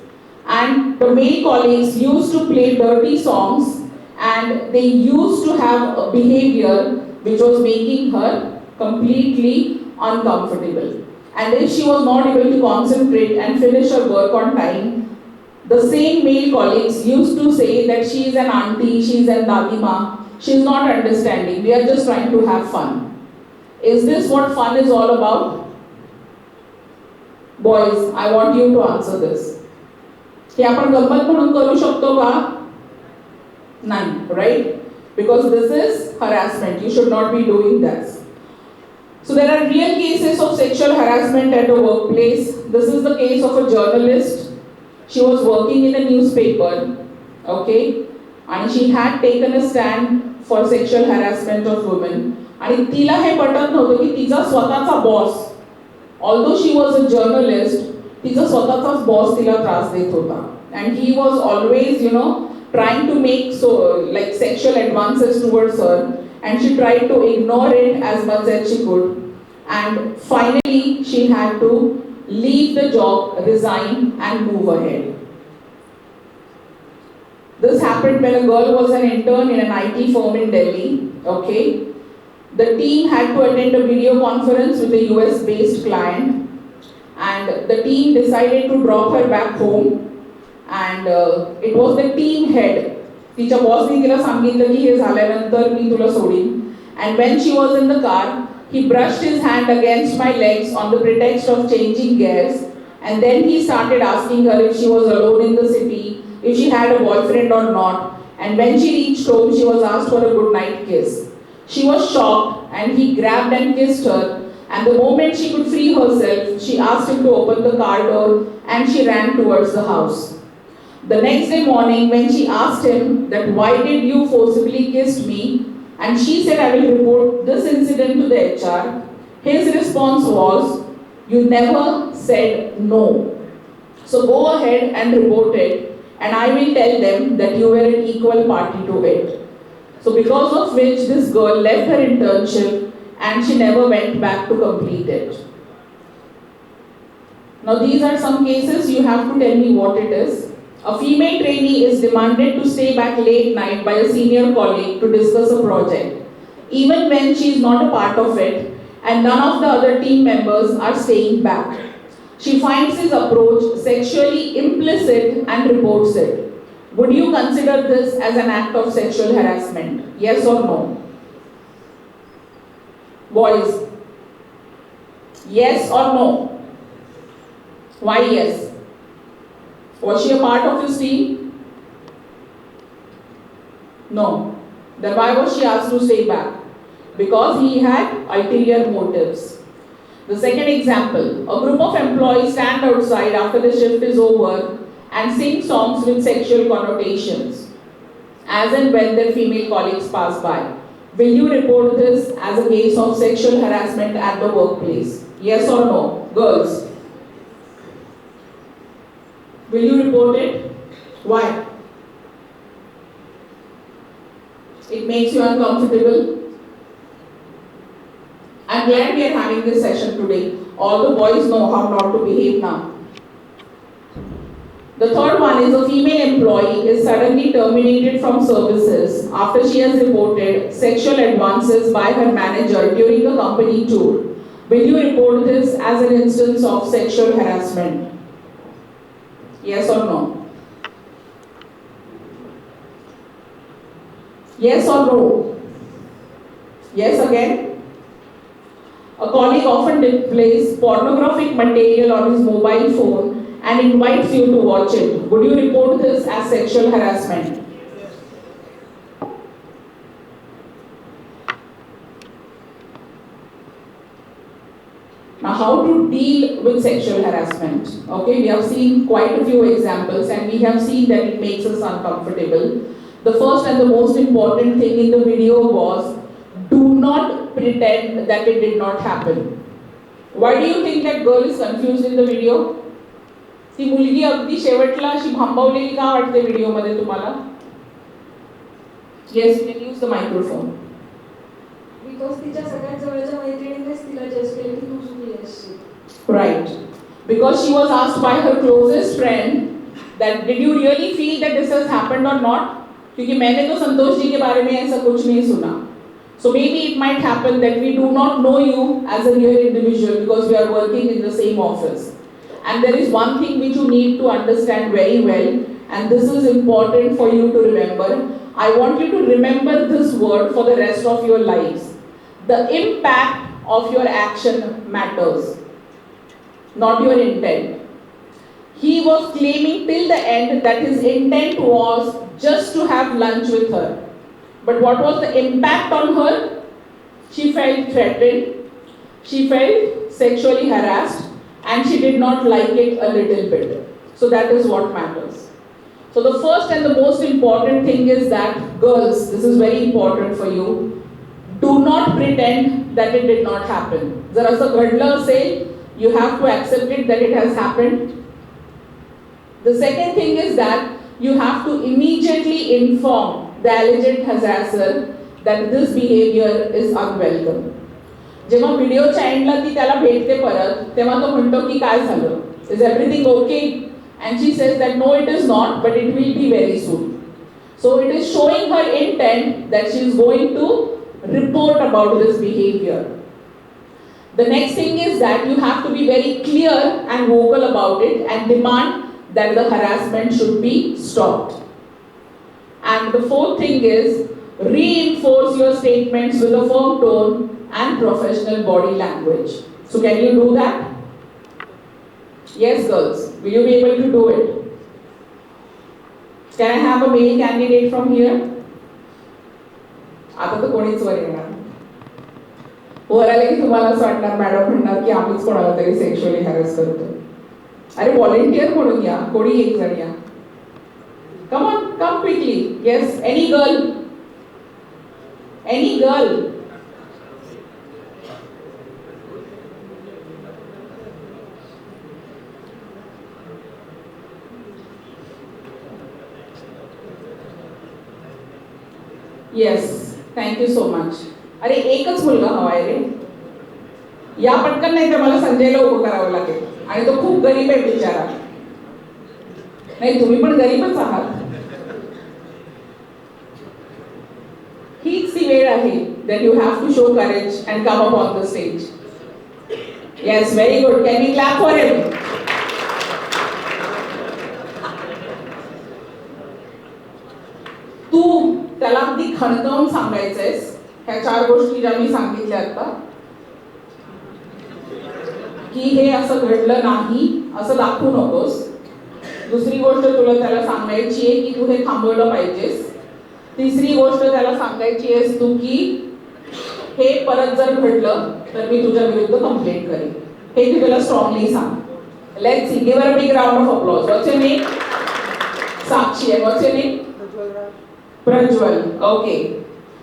And the male colleagues used to play dirty songs and they used to have a behavior which was making her completely uncomfortable. And if she was not able to concentrate and finish her work on time, the same male colleagues used to say that she is an auntie, she is an dadima, she is not understanding, we are just trying to have fun. Is this what fun is all about? Boys, I want you to answer this. हे आपण गंमत म्हणून करू शकतो का? नाही, right? Because this is harassment. You should not be doing that. So there are real cases of sexual harassment at a workplace. This is the case of a journalist. She was working in a newspaper, okay? And she had taken a stand for sexual harassment of women. आणि तिला हे पटत नव्हतं की तिचा स्वतःचा boss, although she was a journalist, तिचा स्वतःचाच boss तिला त्रास देत होता. And he was always, you know, trying to make so like sexual advances towards her, and she tried to ignore it as much as she could. And finally, she had to leave the job, resign, and move ahead. This happened when a girl was an intern in an IT firm in Delhi. Okay, the team had to attend a video conference with a US-based client, and the team decided to drop her back home. And it was the team head. तिच्या बॉसने तिला सांगितलं की हे झाल्यानंतर मी तुला सोडीन. And when she was in the car, he brushed his hand against my legs on the pretext of changing gears. And then he started asking her if she was alone in the city, if she had a boyfriend or not. And when she reached home, she was asked for a good night kiss. She was shocked and he grabbed and kissed her. And the moment she could free herself, she asked him to open the car door and she ran towards the house. The next day morning, when she asked him that why did you forcibly kiss me, and she said I will report this incident to the HR, his response was, you never said no. So go ahead and report it and I will tell them that you were an equal party to it. So because of which this girl left her internship and she never went back to complete it. Now these are some cases, you have to tell me what it is. A female trainee is demanded to stay back late night by a senior colleague to discuss a project, even when she is not a part of it, and none of the other team members are staying back. She finds his approach sexually implicit and reports it. Would you consider this as an act of sexual harassment? Yes or no? Boys, yes or no? Why yes? Was she a part of his team? No. Then why was she asked to stay back? Because he had ulterior motives. The second example, a group of employees stand outside after the shift is over and sing songs with sexual connotations as and when their female colleagues pass by. Will you report this as a case of sexual harassment at the workplace? Yes or no? Girls. Will you report it? Why? It makes you uncomfortable. I'm glad we are having this session today. All the boys know how not to behave now. The third one is a female employee is suddenly terminated from services after she has reported sexual advances by her manager during a company tour. Will you report this as an instance of sexual harassment? Yes or no? Yes or no? Yes again? A colleague often displays pornographic material on his mobile phone and invites you to watch it. Would you report this as sexual harassment? Now, how to deal with sexual harassment? Okay, we have seen quite a few examples and we have seen that it makes us uncomfortable. The first and the most important thing in the video was, do not pretend that it did not happen. Why do you think that girl is confused in the video? ती मुलगी अगदी शेवटला अशी भांबवलेली का वाटते video मध्ये तुम्हाला? Yes, you can use the microphone. Because तिच्या सगळ्यात जवळच्या मैत्रिणींनीच तिला जज केले की तू चुकली आहेस. Right. Because she was asked by her closest friend that did you really feel that this has happened or not? क्योंकि मैंने तो संतोष जी के बारे में ऐसा कुछ नहीं सुना. So maybe it might happen that we do not know you as a real individual because we are working in the same office. And there is one thing which you need to understand very well, and this is important for you to remember. I want you to remember this word for the rest of your lives. The impact of your action matters, not your intent. He was claiming till the end that his intent was just to have lunch with her. But what was the impact on her? She felt threatened, she felt sexually harassed, and she did not like it a little bit. So that is what matters. So the first and the most important thing is that, girls, this is very important for you. Do not pretend that it did not happen. जर असं घडलं असेल, you have to accept it that it has happened. The second thing is that you have to immediately inform the alleged harasser that this behavior is unwelcome. जेव्हा व्हिडिओच्या एंडला ती त्याला भेटते परत, तेव्हा तो म्हणतो की काय झालं? Is everything okay? And she says that no, it is not, but it will be very soon. So it is showing her intent that she is going to report about this behavior. The next thing is that you have to be very clear and vocal about it and demand that the harassment should be stopped. And the fourth thing is, reinforce your statements with a firm tone and professional body language. So can you do that? Yes, girls. Will you be able to do it? Can I have a male candidate from here? आता तर कोणीच वर येणार. वर आले की तुम्हाला असं वाटणार, madam म्हणणार की आम्हीच कोणाला तरी सेक्शुअली हॅरेस करतो. अरे व्हॉलेंटियर म्हणून या, कोणी एक जण या. Come on, come quickly. Yes, any girl. Any girl. Yes, thank you so much. अरे एकच मुलगा हवाय रे. या पटकन नाही तर मला संजयला उभं करावं लागेल आणि तो खूप गरीब आहे बिचारा. नाही तुम्ही पण गरीबच आहात. हीच ती वेळ आहे that you have to show courage and come up on the stage. Yes, very good. Can we clap for him? तू त्याला अगदी खणकावून सांगायचंयस ह्या 4 गोष्टी ज्या मी सांगितल्या आता, की हे असं घडलं नाही असं दाखवू नकोस. दुसरी गोष्ट तुला त्याला सांगायची आहे की तू हे थांबवलं पाहिजेस. तिसरी गोष्ट त्याला सांगायची आहेस तू की हे परत जर घडलं तर मी तुझ्या विरुद्ध कंप्लेंट करेन. हे तू त्याला स्ट्रॉंगली सांग. Let's see, give a big round of applause. What's your name? Sakshi, and what's your name? Prajwal. Okay.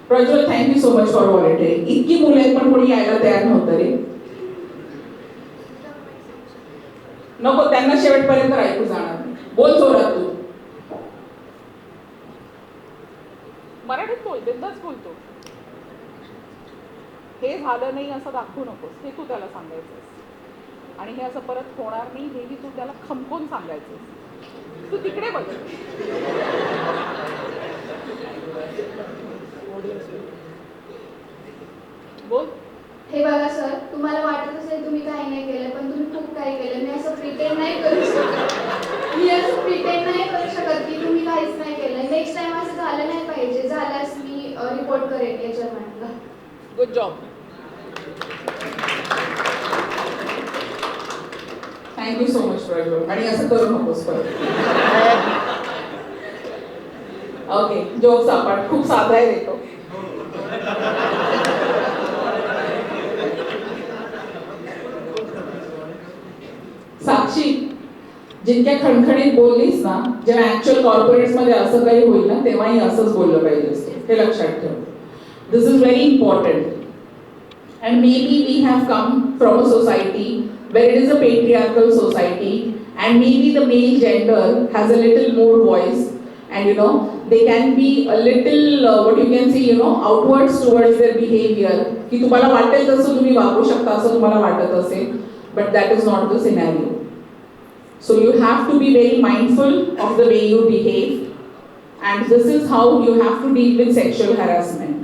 Prajwal, thank you so much for volunteering. इतकी मुलं आहेत पण कोणी यायला तयार नव्हतं रे. नको, त्यांना शेवटपर्यंत ऐकू जाणार. बोल जोरात तू. मराठीत बोल, बिंदास बोलतो. हे झालं नाही असं दाखवू नकोस, हे तू त्याला सांगायचंस. आणि हे असं परत होणार नाही हेही तू त्याला खमकून सांगायचंस. तू तिकडे बघ. बोल. हे बघा सर, तुम्हाला वाटत असेल तुम्ही काही नाही केलं, पण तुम्ही खूप काही केलं. मी असं प्रिटेंड नाही करू शकत. मी असं प्रिटेंड नाही करू शकत की तुम्ही काहीच नाही केलं. नेक्स्ट टाइम असं झालं नाही पाहिजे. झाल्यास मी रिपोर्ट करेन या चेअरमॅनला. Good job. Thank you so much Prajwal. आणि असं करू नकोस परत. ओके, जोक सापाट खूप साधा आहे देतो. साक्षी, जितक्या खणखणीत बोललीस ना, जेव्हा ऍक्च्युअल कॉर्पोरेट्स मध्ये असं काही होईल ना, तेव्हाही असंच बोललं पाहिजे असतं. हे लक्षात ठेव. This is very important. And maybe we have come from a society where it is a patriarchal society, and maybe the male gender has a little more voice, and they can be a little what you can say outwards towards their behavior. की तुम्हाला वाटेल तसं तुम्ही वागू शकता असं तुम्हाला वाटत असेल, but that is not the scenario. So you have to be very mindful of the way you behave, and this is how you have to deal with sexual harassment.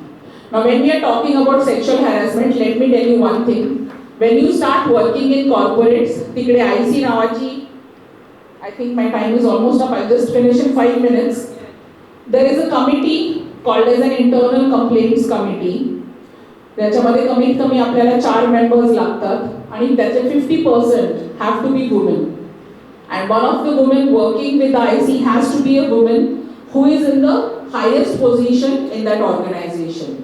Now when we are talking about sexual harassment, let me tell you one thing. When you start working in corporates, tikde IC nawachi, I think my time is almost up, I'll just finish in 5 minutes. There is a committee called as an internal complaints committee. त्याच्यामध्ये कमीत कमी आपल्याला 4 members लागतात आणि त्याचे 50% have to be women. And one of the women working with the IC has to be a woman who is in the highest position in that organization.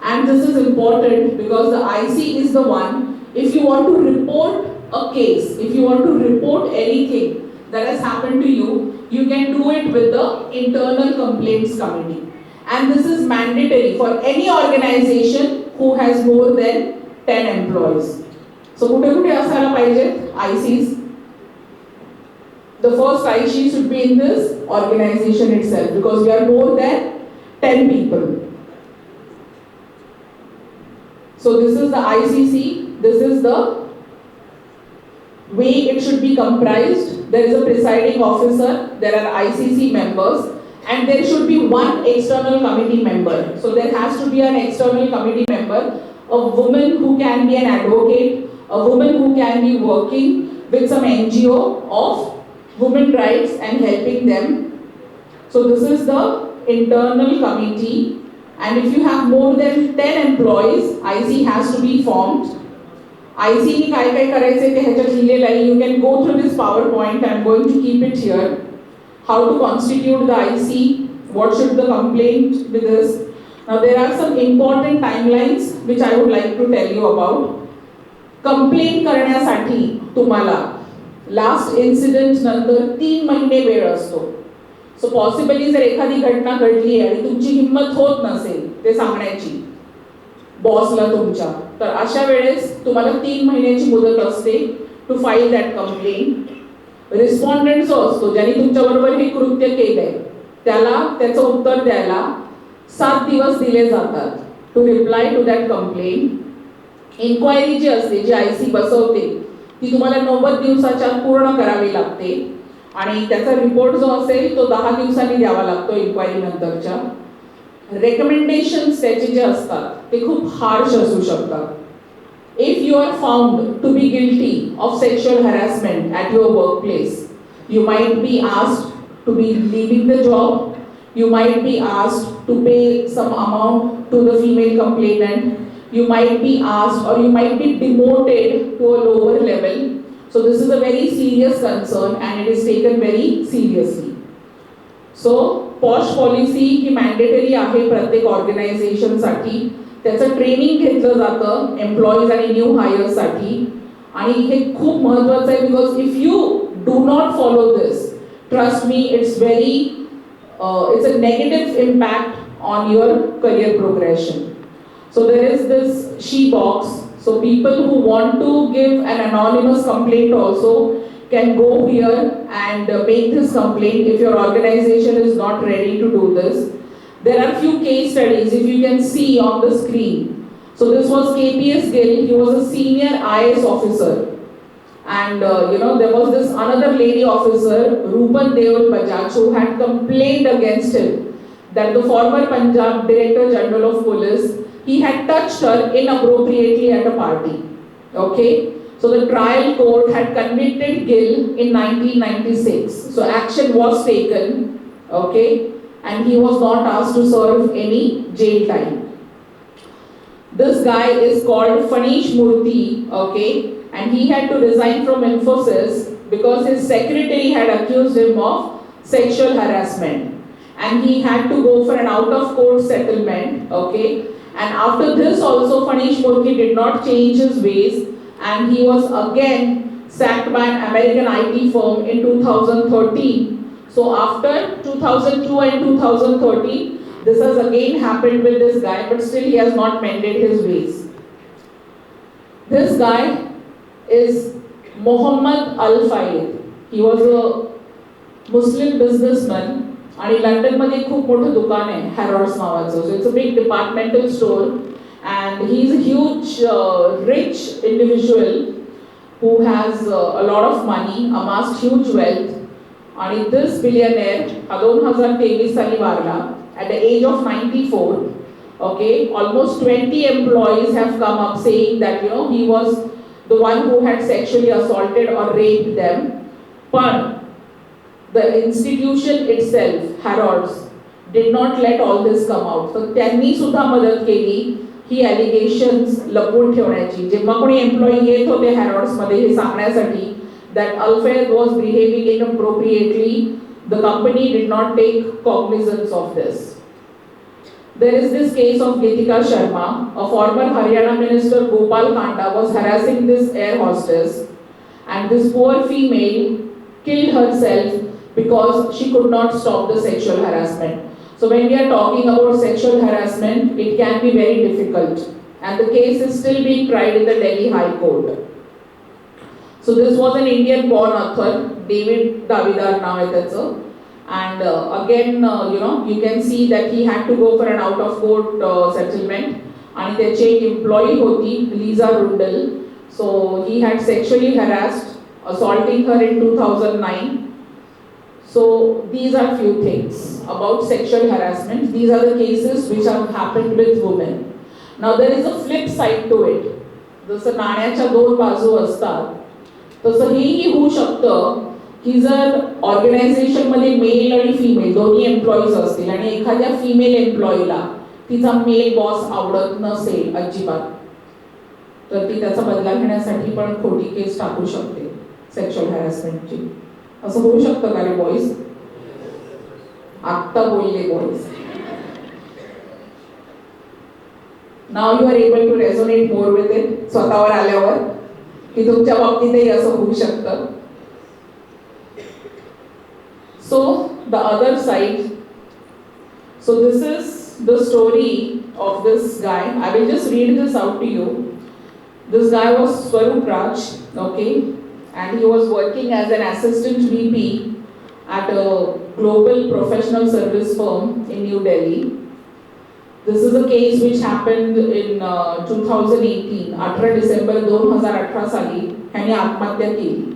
And this is important because the IC is the one, if you want to report a case, if you want to report anything that has happened to you, you can do it with the internal complaints committee. And this is mandatory for any organization who has more than 10 employees. So कुठे कुठे असायला पाहिजेत ICs? The first IC should be in this organization itself because we are more than 10 people. So this is the ICC, this is the way it should be comprised. There is a presiding officer, there are ICC members, and there should be one external committee member. So there has to be an external committee member, a woman who can be an advocate, a woman who can be working with some NGO of women rights and helping them. So this is the internal committee. And if you have more than 10 employees, IC has to be formed. IC ni काय काय करायचे ते ह्याच्यात लिहिलेलं आहे. You can go through this PowerPoint. I'm going to keep it here. How to constitute the IC? What should the complaint be this? Now there are some important timelines which I would like to tell you about. Complaint करण्यासाठी तुम्हाला last incident नंतर 3 महिने वेळ असतो. सो possibly जर एखादी घटना घडली आणि तुमची हिंमत होत नसेल ते सांगण्याची बॉसला तुमच्या, तर अशा वेळेस तुम्हाला 3 महिन्याची मुदत असते to file that complaint. Respondent जो असतो ज्यांनी तुमच्याबरोबर हे कृत्य केलंय त्याला त्याचं उत्तर द्यायला 7 दिवस दिले जातात to reply to that complaint. Inquiry जी असते जी IC बसवते ती तुम्हाला 90 दिवसाच्या पूर्ण करावी लागते आणि त्याचा रिपोर्ट जो असेल तो 10 दिवसांनी द्यावा लागतो इन्क्वायरी नंतरच्या. रेकमेंडेशन्स त्याचे जे असतात ते खूप हार्श असू शकतात. If you are found to be guilty of sexual harassment at your work place, you might be asked to be living the job, you might be asked to pay some amount to the female complainant, you might be asked or you might be demoted to a lower level. So this is a very serious concern and it is taken very seriously. So PoSH policy he mandatory आहे प्रत्येक organisation साठी. त्याचं training घेतलं जातं employees आणि new heirs साठी आणि हे खूप महत्त्वाचं आहे because if you do not follow this, trust me, it's very it's a negative impact on your career progression. So there is this she box. So people who want to give an anonymous complaint also can go here and make this complaint if your organization is not ready to do this. There are few case studies if you can see on the screen. So this was KPS Gill. He was a senior IAS officer. And there was this another lady officer, Rupan Deol Bajaj, who had complained against him that the former Punjab Director General of Police, he had touched her inappropriately at a party. Okay? So the trial court had convicted Gill in 1996. So action was taken, okay? And he was not asked to serve any jail time. This guy is called Fanish Murthy, okay? And he had to resign from Infosys because his secretary had accused him of sexual harassment. And he had to go for an out-of-court settlement, okay? And after this also, Fanish Murthy did not change his ways, and he was again sacked by an American IT firm in 2013. So after 2002 and 2013, this has again happened with this guy, but still he has not mended his ways. This guy is Muhammad Al-Fayed. He was a Muslim businessman. आणि लंडनमध्ये खूप मोठं दुकान आहे हॅरॉड्स नावाचं. So it's a big departmental store, and he's a huge rich individual who has a lot of money, amassed huge wealth. आणि this billionaire हा 2023 साली वारला at the age of 94. Okay, almost 20 employees have come up saying that he was the one who had sexually assaulted or raped them. But the institution itself, Harrods, did not let all this come out. So त्यांनी सुद्धा मदत केली ही allegations लपवून ठेवण्याची. जेव्हा कोणी employee येत होते हॅरॉड्समध्ये हे सांगण्यासाठी that Al-Fayed was behaving inappropriately, the company did not take cognizance of this. There is this case of Geetika Sharma, a former Haryana minister Gopal Kanda was harassing this air hostess, and this poor female killed herself because she could not stop the sexual harassment. So when we are talking about sexual harassment, it can be very difficult, and the case is still being tried in the Delhi High Court. So this was an Indian born author, David Davidar नाव आहे त्याचं. And again, you can see that he had to go for an out-of-court settlement. And त्याची एक employee होती, Lisa Rundle. So he had sexually harassed, assaulting her in 2009. So these are few things about sexual harassment. These are the cases which have happened with women. Now there is a flip side to it. जसं नाण्याच्या दोन बाजू असतात, तसं हेही होऊ शकतं की जर ऑर्गनायझेशनमध्ये मेल आणि फिमेल दोन्ही एम्प्लॉईज असतील आणि एखाद्या फिमेल एम्प्लॉईला तिचा मेल बॉस आवडत नसेल अजिबात, तर ती त्याचा बदला घेण्यासाठी पण खोटी केस टाकू शकते सेक्शुअल हॅरॅसमेंटची. असं होऊ शकतं का रे बॉईज? आत्ता बोलले बॉईज. नाव you are able to resonate more with it स्वतःवर आल्यावर की तुमच्या बाबतीतही असं होऊ शकतं. So the other side, so this is the story of this guy. I will just read this out to you. This guy was Swarup Raj, okay, and he was working as an assistant VP at a global professional service firm in New Delhi. This is a case which happened in 2018, 18 December 2018 साली ह्याने आत्महत्या केली.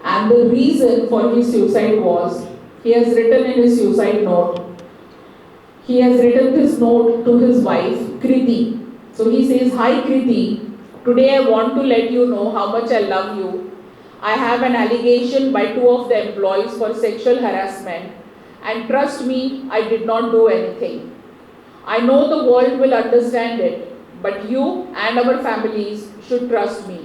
And the reason for his suicide was, he has written in his suicide note, he has written this note to his wife, Kriti. So he says, "Hi Kriti, today I want to let you know how much I love you. I have an allegation by 2 of the employees for sexual harassment, and trust me, I did not do anything. I know the world will understand it, but you and our families should trust me.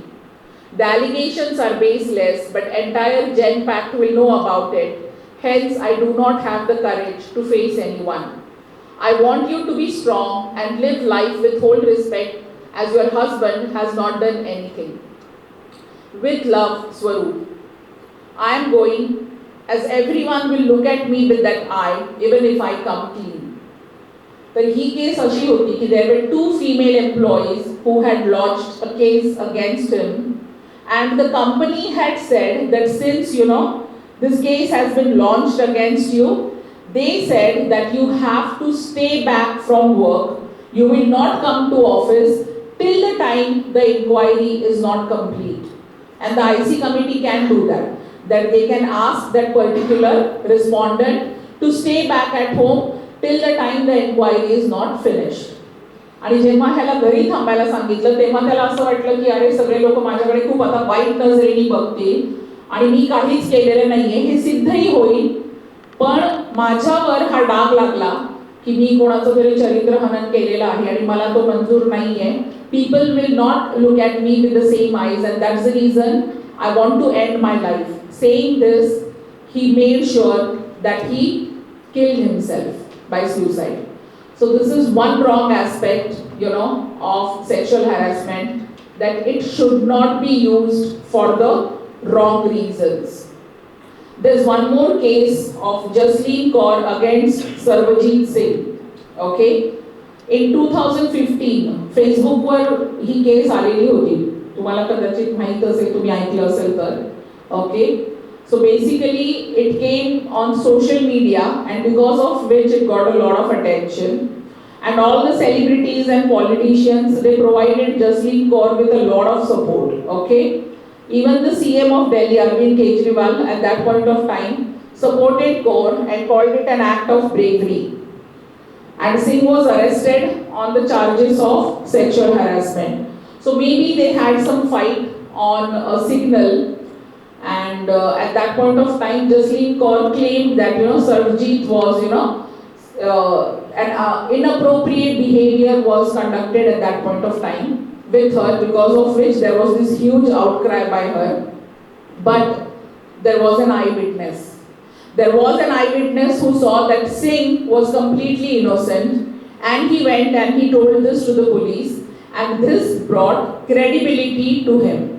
The allegations are baseless, but entire Gen Pact will know about it. Hence, I do not have the courage to face anyone. I want you to be strong and live life with whole respect, as your husband has not done anything. With love, Swarup." I am going. as everyone will look at me with that eye even if I come clean. तर ही case अशी होती की there were 2 female employees who had lodged a case against him, and the company had said that since this case has been launched against you, they said that you have to stay back from work, you will not come to office till the time the inquiry is not complete. And the IC committee can do that they can ask that particular respondent to stay back at home till the time the inquiry is not finished. आणि जेव्हा ह्याला घरी थांबायला सांगितलं तेव्हा त्याला असं वाटलं की अरे सगळे लोक माझ्याकडे खूप आता वाईट नजरेने बघतील आणि मी काहीच केलेलं नाहीये हे सिद्धही होईल, पण माझ्यावर हा डाग लागला की मी कोणाचं तरी चरित्रहनन केलेलं आहे आणि मला तो मंजूर नाहीये. People will not look at me with the same eyes, and that's the reason I want to end my life. Saying this, he made sure that he killed himself by suicide. So this is one wrong aspect, of sexual harassment, that it should not be used for the wrong reasons. There's one more case of Jasleen Kaur against Sarvajit Singh. Okay? In 2015, Facebook were he case आलेली होती. तुम्हाला कदाचित माहित असेल, तुम्ही ऐकलं असेल तर. Okay? So basically, it came on social media, and because of which it got a lot of attention. And all the celebrities and politicians, they provided Jasleen Kaur with a lot of support. Okay, even the CM of Delhi, Arvind Kejriwal, at that point of time, supported Kaur and called it an act of bravery. And Singh was arrested on the charges of sexual harassment. So maybe they had some fight on a signal. And at that point of time, Jasleen Kaur claimed that Sarvajit was an inappropriate behavior was conducted at that point of time with her, because of which there was this huge outcry by her. But there was an eyewitness. There was an eyewitness who saw that Singh was completely innocent, and he went and he told this to the police, and this brought credibility to him.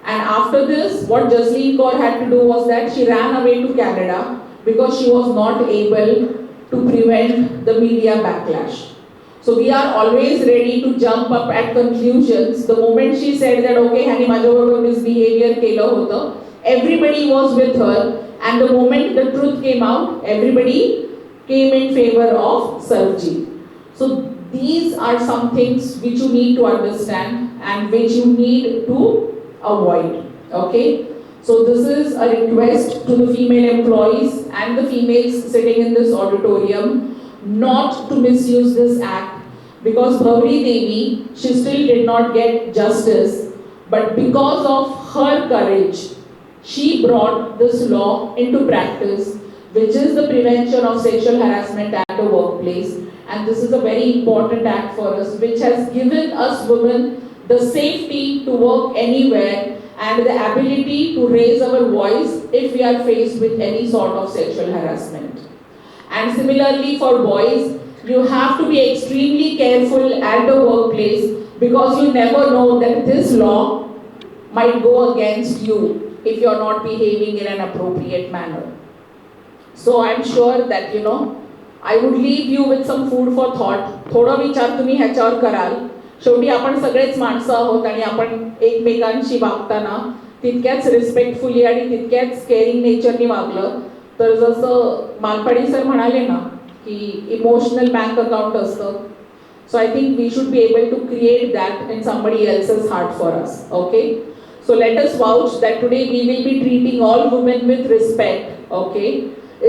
And after this, what Jasleen Kaur had to do was that she ran away to Canada because she was not able to prevent the media backlash. So we are always ready to jump up at conclusions. The moment she said that, okay, hani माझ्याबरोबर misbehavior केलं होतं, everybody was with her, and the moment the truth came out, everybody came in favor of Sarvajit. So these are some things which you need to understand and which you need to avoid. Okay? So this is a request to the female employees and the females sitting in this auditorium not to misuse this act, because Bhavri Devi, she still did not get justice, but because of her courage, she brought this law into practice, which is the Prevention of Sexual Harassment at the Workplace. And this is a very important act for us, which has given us women the safety to work anywhere and the ability to raise our voice if we are faced with any sort of sexual harassment. And similarly for boys, you have to be extremely careful at the workplace, because you never know that this law might go against you if you are not behaving in an appropriate manner. So I'm sure that I would leave you with some food for thought. थोडा विचार तुम्ही ह्याच्यावर कराल. शेवटी आपण सगळेच माणसं आहोत आणि आपण एकमेकांशी वागताना तितक्याच रिस्पेक्टफुली आणि तितक्याच केअरिंग नेचरनी वागलं तर जसं मालपाडी सर म्हणाले ना की इमोशनल बँक अकाउंट असतं. So I think we should be able to create that in somebody else's heart for us. Okay, so let us vouch that today we will be treating all women with respect. Okay,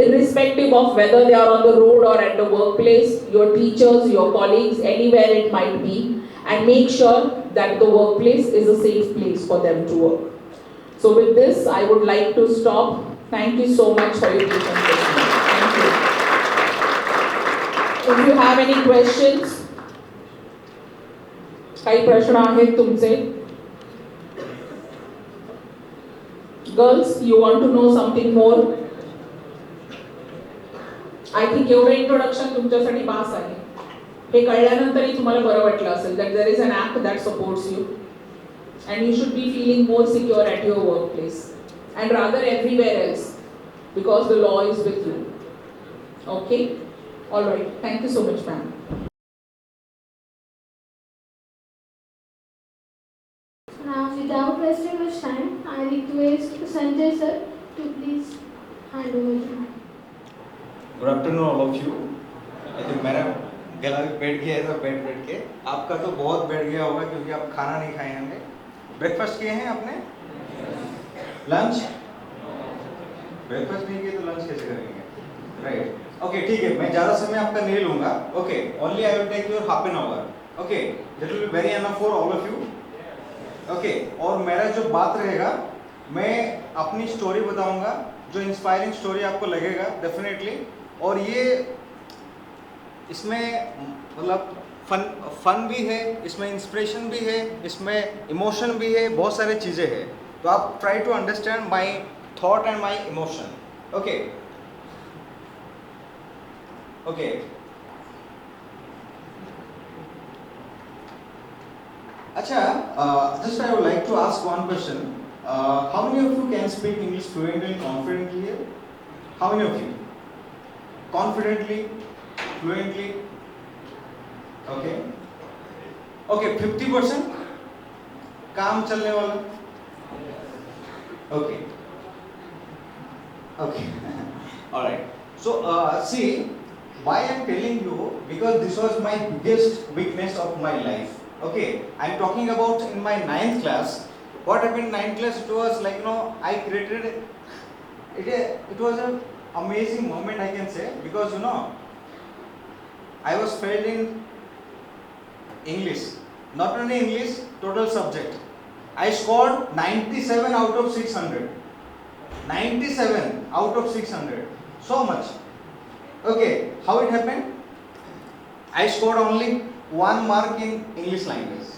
irrespective of whether they are on the road or at the workplace, your teachers, your colleagues, anywhere it might be, and make sure that the workplace is a safe place for them to work. So with this, I would like to stop. Thank you so much for your patience. Thank you. If you have any questions, काही प्रश्न आहेत तुमचे? Girls, you want to know something more? I think एवढं introduction तुमच्यासाठी बास आहे. हे कळल्यानंतरही तुम्हाला बरं वाटलं असेल that there is an act that supports you and you should be feeling more secure at your work place and rather everywhere else. because the law is with you. Okay? All right. Thank you so much, ma'am. Now, without wasting much time, I request Sanjay sir to please hand over the mic. Good afternoon all of you. I think मेरा गला भी बैठ गया है सब बैठ के, आपका तो बहुत बैठ गया होगा क्योंकि आप खाना नहीं खाए होंगे। ब्रेकफास्ट किए हैं आपने? लंच? ब्रेकफास्ट नहीं किए तो लंच कैसे करेंगे? राइट, ओके ठीक है, मैं ज़्यादा समय आपका नहीं लूँगा। Okay, only I will take your half an hour. Okay, that will be very enough for all of you. Okay, और मेरा जो बात रहेगा, मैं अपनी स्टोरी बताऊँगा जो इंस्पायरिंग स्टोरी आपको लगेगा डेफिनेटली, और ये इसमें मतलब फन भी है, इसमें इंस्पिरेशन भी है, इसमें इमोशन भी है, बहुत सारी चीज़ें हैं। तो आप try to understand my thought and my emotion. Okay okay, अच्छा, just I would like to ask one question. How many of you can speak English fluently and confidently here? How many of you? Confidently, fluently? Okay. Okay, 50%? काम चलने वाला? Okay. Okay. All right. So, see, why I am telling you, because this was my biggest weakness of my life. Okay, I am talking about in my 9th class. What happened in 9th class? It was like, you know, I created it. It was an amazing moment, I can say, because you know, I was failed in English. Not only English, total subject. I scored 97 out of 600. 97 out of 600. So much. Okay, how it happened? I scored only 1 mark in English language.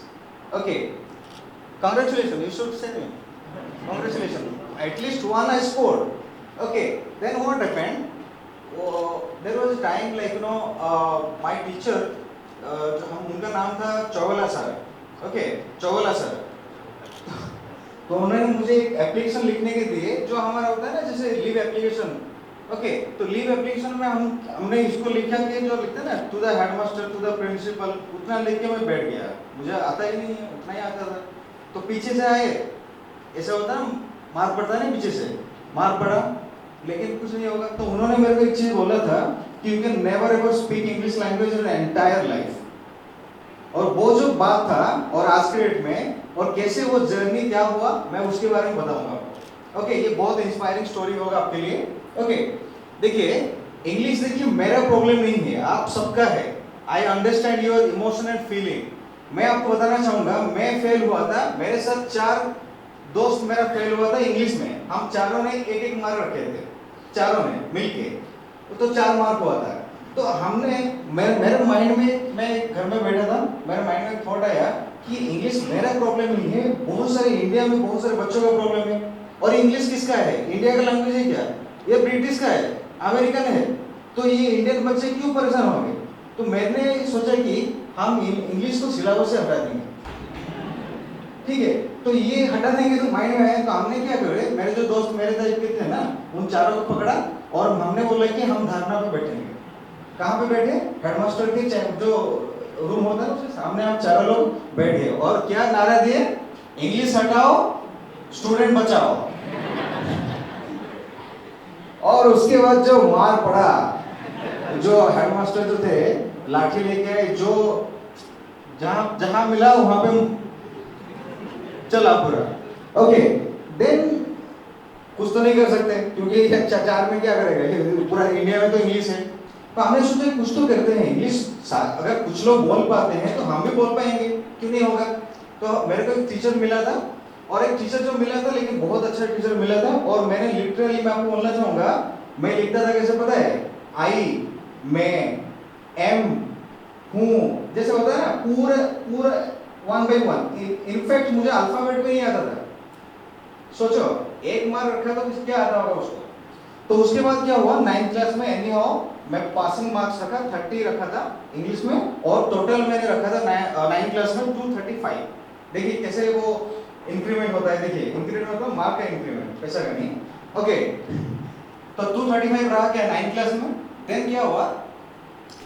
Okay, congratulations, you should say me. Congratulations, at least 1 I scored. Okay, then what happened? There was a time like, you know, my teacher, उनका नाम था Chougala sir. Okay, Chougala sir, तो उन्होंने मुझे एक application लिखने के दिए जो हमारा होता है ना, जैसे लीव एप्लीकेशन। ओके, तो लीव एप्लीकेशन में हमने इसको लिखा कि जो लिखते हैं ना, to the headmaster, to the principal, उतना लिख के मैं बैठ गया। मुझे आता ही नहीं है, उतना ही आता था। तो पीछे से आए, ऐसा होता है ना, मार पड़ता नहीं, पीछे से मार पड़ा, लेकिन कुछ नहीं होगा। तो उन्होंने मेरे को एक चीज बोला था कि you can never ever speak English language in entire life. और वो जो बात था और आज के डेट में, और कैसे वो जर्नी क्या हुआ, मैं उसके बारे में बताऊंगा। ओके, ये बहुत इंस्पायरिंग स्टोरी होगा आपके लिए। ओके, देखिए, इंग्लिश देखिए मेरा प्रॉब्लम नहीं है, आप सबका है। I understand your emotion and feeling. मैं आपको बताना चाहूंगा, मैं फेल हुआ था, मेरे साथ 4 दोस्त मेरा फेल हुआ था इंग्लिश में। हम चारों ने एक एक मार्क रखे थे, चारों ने मिलके, तो 4 मार्क हुआ था। तो हमने मेरे माइंड में, मैं घर में बैठा था, मेरे माइंड में थॉट आया कि इंग्लिश मेरा प्रॉब्लम नहीं है, बहुत सारे इंडिया में बहुत सारे बच्चों का प्रॉब्लम है। और इंग्लिश किसका है? इंडिया का लैंग्वेज है क्या? ये ब्रिटिश का है, अमेरिकन है, तो ये इंडियन बच्चे क्यों परेशान होंगे? तो मैंने सोचा कि हम इंग्लिश को सिलेबस से हटा देंगे। ठीक है, तो ये हटा देंगे तो माइंड में आया। तो हमने क्या करे, मेरे जो दोस्त मेरे टाइप के थे ना, उन चारों को पकड़ा और हमने बोला कि हम धरना पे बैठेंगे। कहाँ पे बैठे? हेडमास्टर के जो रूम होता है उसके सामने हम चारों लोग बैठे और क्या नारा दिए? इंग्लिश हटाओ, स्टूडेंट बचाओ। और उसके बाद जो मार पड़ा, जो हेडमास्टर जो थे लाठी लेके आए, जो जहां मिला वहां पे चला पूरा। ओके, देन कुछ तो नहीं कर सकते क्योंकि 4 में क्या करेगा, पूरा इंडिया में तो इंग्लिश है। तो हमने सोचा कुछ तो करते हैं, इंग्लिश अगर कुछ लोग बोल पाते हैं तो हम भी बोल पाएंगे, क्यों नहीं होगा। तो मेरे को एक टीचर मिला था, और एक टीचर जो मिला था, लेकिन बहुत अच्छा टीचर मिला था। और मैंने लिटरली, मैं आपको बोलना चाहूंगा, मैं लिखता था कैसे पता है? आई, मैं, एम, हूँ, जैसे होता है ना, पूरा 1 by 1। इनफैक्ट मुझे अल्फाबेट भी नहीं आता था। सोचो, 1 मार्क रखा तो क्या आता होगा उसको। तो उसके बाद क्या हुआ, 9th क्लास में एनी हाउ मैं पासिंग मार्क्स रखा, 30 रखा था इंग्लिश में, और टोटल मैंने रखा था 9th क्लास में 235। देखिए कैसे वो इंक्रीमेंट होता है। देखिए इंक्रीमेंट मतलब मार्क का इंक्रीमेंट, पैसा का नहीं। ओके, तो 235 रहा क्या 9th क्लास में। देन क्या हुआ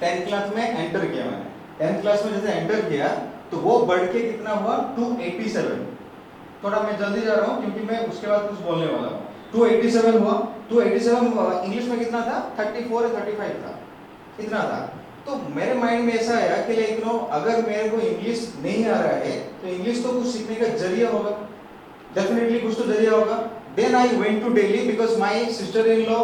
10th क्लास में एंटर किया मैंने। 10th क्लास में जैसे एंटर किया तो वो बढ़ के कितना हुआ 287। थोड़ा मैं जल्दी जा रहा हूँ क्योंकि मैं उसके बाद कुछ बोलने वाला हूँ। 287 हुआ। 287 इंग्लिश में कितना था 34 या 35 था, इतना था। तो मेरे माइंड में ऐसा आया कि लाइक नो अगर मेरे को इंग्लिश नहीं आ रहा है तो इंग्लिश तो कुछ सीखने का जरिया होगा, डेफिनेटली कुछ तो जरिया होगा। Then I went to Delhi because my sister in law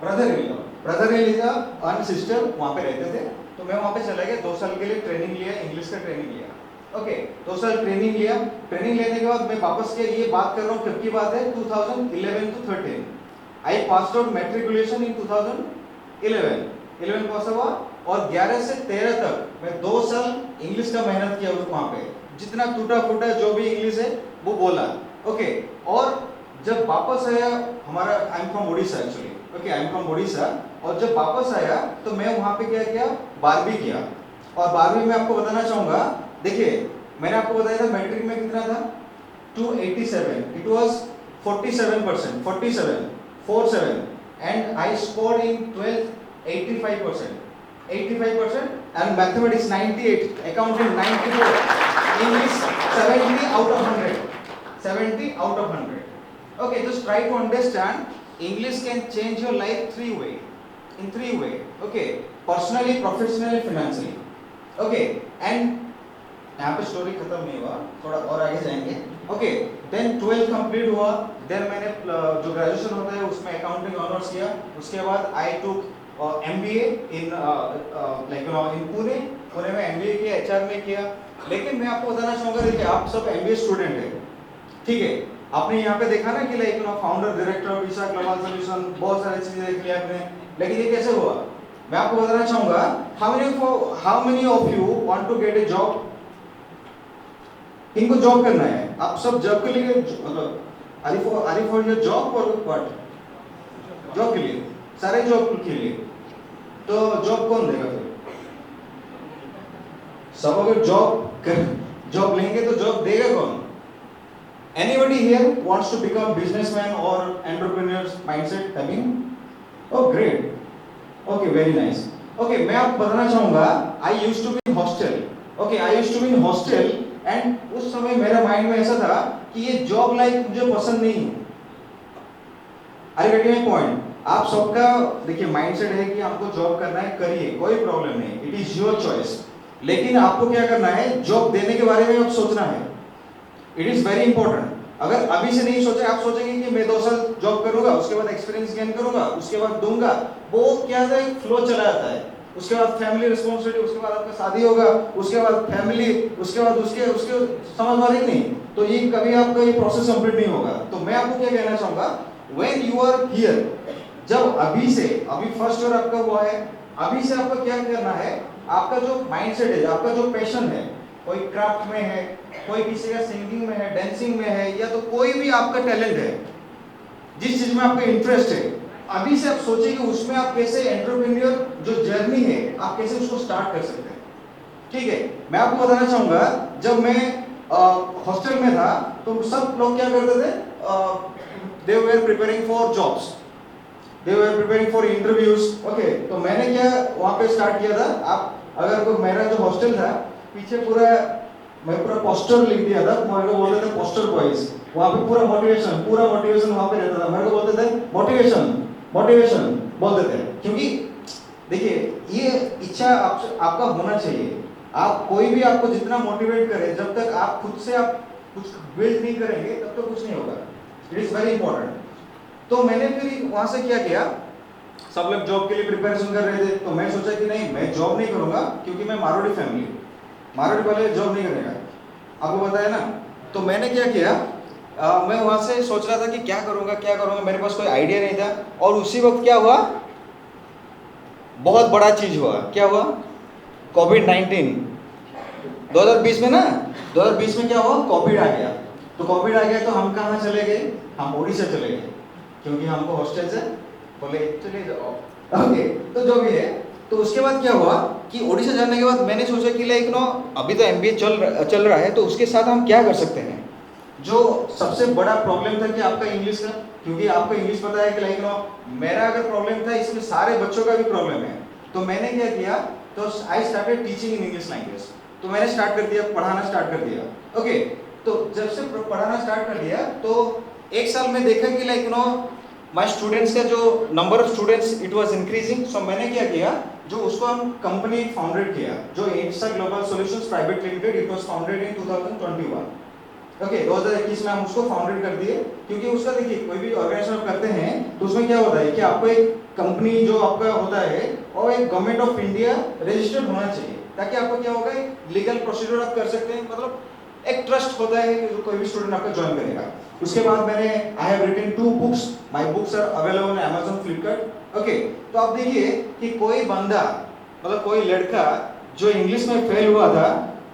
brother in law और सिस्टर वहाँ पे रहते थे। तो मैं वहाँ पे चला गया, 2 साल के लिए ट्रेनिंग लिया, इंग्लिश का ट्रेनिंग लिया। ओके 2 साल ट्रेनिंग लिया। ट्रेनिंग लेने के बाद मैं वापस किया, ये बात कर रहा हूँ कब की बात है 2011 to 13। I pass out matriculation in 2011 pass हुआ और 11 से 13 तक मैं 2 साल इंग्लिश का मेहनत किया वहाँ पे, जितना टूटा फूटा जो भी इंग्लिश है वो बोला। ओके और जब वापस आया हमारा, I am from Odisha actually, okay I am from Odisha, और जब वापस आया तो मैं वहाँ पे क्या किया 12वीं किया। और 12वीं में आपको बताना चाहूँगा, देखिए मैंने आपको बताया था मैट्रिक में कितना था 287, it was 47%, 47 and I scored in 12th 85% and mathematics 98, accounting 94, English 70 out of 100, 70 out of 100. Okay, just try to understand English can change your life in three way. Okay, personally, professionally, financially. Okay, and यहाँ पे story खत्म नहीं हुआ, थोड़ा और आगे जाएंगे। Okay then 12th complete हुआ। देन मैंने जो ग्रेजुएशन होता है उसमें अकाउंटिंग ऑनर्स किया। उसके बाद आई टुक MBA in like in Pune में MBA किया, HR में किया। लेकिन मैं आपको बताना चाहूँगा, देखिए आप सब MBA स्टूडेंट है, ठीक है। आपने यहाँ पे देखा ना कि like founder director Vishakh global solution, बहुत सारी चीजें देख लिया आपने, लेकिन ये कैसे हुआ मैं आपको बताना चाहूँगा। How many of you want to get a job? इनको जॉब करना है, आप सब जॉब के लिए मतलब are you for your job और व्हाट? जॉब के लिए, सारे जॉब के लिए। तो जॉब कौन देगा फिर? सब अगर जॉब लेंगे तो जॉब देगा कौन? Anybody here wants to become businessman or entrepreneur's mindset having? Oh great, okay very nice. Okay मैं आपको बताना चाहूँगा, I used to be in hostel. Okay I used to be in hostel and उस समय मेरे mind में ऐसा था कि ये जॉब लाइफ मुझे पसंद नहीं है। अरे गेटिंग माय पॉइंट? आप सबका देखिए माइंडसेट है कि आपको जॉब करना है, करिए, कोई प्रॉब्लम नहीं, इट इज योर चॉइस। लेकिन आपको क्या करना है, जॉब देने के बारे में आप सोचना है, इट इज वेरी इंपॉर्टेंट। अगर अभी से नहीं सोचे, आप सोचेंगे कि मैं 2 साल जॉब करूंगा, उसके बाद एक्सपीरियंस गेन करूंगा, उसके बाद दूंगा, वो क्या है फ्लो चला जाता है। उसके बाद फैमिली रिस्पॉन्सिबिलिटी, उसके बाद आपका शादी होगा, उसके बाद फैमिली, उसके बाद उसके समझ वाले नहीं, तो ये कभी आपका ये प्रोसेस कंप्लीट नहीं होगा। तो मैं आपको क्या कहना चाहूंगा, व्हेन यू आर हियर, जब अभी फर्स्ट ईयर आपका हुआ है, अभी से आपको क्या करना है, आपका जो माइंडसेट है, आपका जो पैशन है, कोई क्राफ्ट में है, कोई किसी का सिंगिंग में है, डांसिंग में है, या तो कोई भी आपका टैलेंट है, जिस चीज में आपका इंटरेस्ट है, अभी से आप सोचिए कि उसमें आप कैसे एंटरप्रेन्योर जो जर्नी है आप कैसे उसको स्टार्ट कर सकते हैं। ठीक है, मैं आपको बताना चाहूंगा, जब मैं हॉस्टल में था तो सब लोग क्या करते थे, they were preparing for jobs, they were preparing for interviews. Okay, तो मैंने क्या वहाँ पे स्टार्ट किया था, आप अगर कोई मेरा जो हॉस्टल था पीछे मैं पूरा पोस्टर लिख दिया था, मेरे को बोलते थे पोस्टर बॉयज, वहाँ पे पूरा मोटिवेशन वहाँ पे रहता था, मेरे को बोलते थे मोटिवेशन बोलते थे, क्योंकि देखिए ये इच्छा आपका होना चाहिए। आप कोई भी आपको जितना मोटिवेट करे, जब तक आप खुद से आप कुछ बिल्ड नहीं करेंगे तब तक कुछ नहीं होगा, इट इज वेरी इंपॉर्टेंट। तो मैंने फिर वहाँ से क्या किया, सब लोग जॉब के लिए प्रिपरेशन कर रहे थे, तो मैं सोचा कि नहीं मैं जॉब नहीं करूंगा, क्योंकि मैं मारवाड़ी फैमिली, मारवाड़ी वाले जॉब नहीं करेगा, आपको बताया ना। तो मैंने क्या किया, मैं वहाँ से सोच रहा था कि क्या करूँगा, मेरे पास कोई आइडिया नहीं था। और उसी वक्त क्या हुआ, बहुत बड़ा चीज हुआ। क्या हुआ, कोविड-19 2020 में ना, 2020 में क्या हुआ, कोविड आ गया। तो कोविड आ गया तो हम कहाँ चले गए, हम उड़ीसा चले गए, क्योंकि हमको हॉस्टल से बोले चले जाओ। ओके, तो जो भी है, तो उसके बाद क्या हुआ कि उड़ीसा जाने के बाद मैंने सोचा कि लाइक नो अभी तो MBA चल रहा है, तो उसके साथ हम क्या कर सकते हैं। जो सबसे बड़ा प्रॉब्लम था कि आपका इंग्लिश का, क्योंकि आपको इंग्लिश पता है कि लाइक नो मेरा अगर प्रॉब्लम था इसमें सारे बच्चों का भी प्रॉब्लम है, तो मैंने क्या किया, तो I started teaching in English language. तो मैंने स्टार्ट कर दिया, पढ़ाना स्टार्ट कर दिया। ओके, तो जब से पढ़ाना स्टार्ट कर दिया तो एक साल में देखा कि लाइक नो माय स्टूडेंट्स का जो number of students it was increasing. So मैंने क्या किया, जो उसको हम कंपनी फाउंडेड किया, जो Insta global solutions private limited, it was founded in 2021। Okay, 2021 में हम उसको फाउंडेड कर दिए, क्योंकि उसका देखिए कोई भी ऑर्गेनाइजेशन आप करते हैं तो उसमें क्या होता है कि आपको एक कंपनी जो आपका होता है और एक गवर्नमेंट ऑफ इंडिया रजिस्टर्ड होना चाहिए, ताकि आपको क्या होगा एक लीगल प्रोसीजर आप कर सकते हैं, मतलब एक ट्रस्ट होता है कि कोई भी स्टूडेंट आपका ज्वाइन करेगा। उसके बाद मैंने I have written 2 books, my books are available on Amazon, Flipkart। Okay, तो आप देखिए कि कोई बंदा मतलब कोई लड़का जो इंग्लिश में फेल हुआ था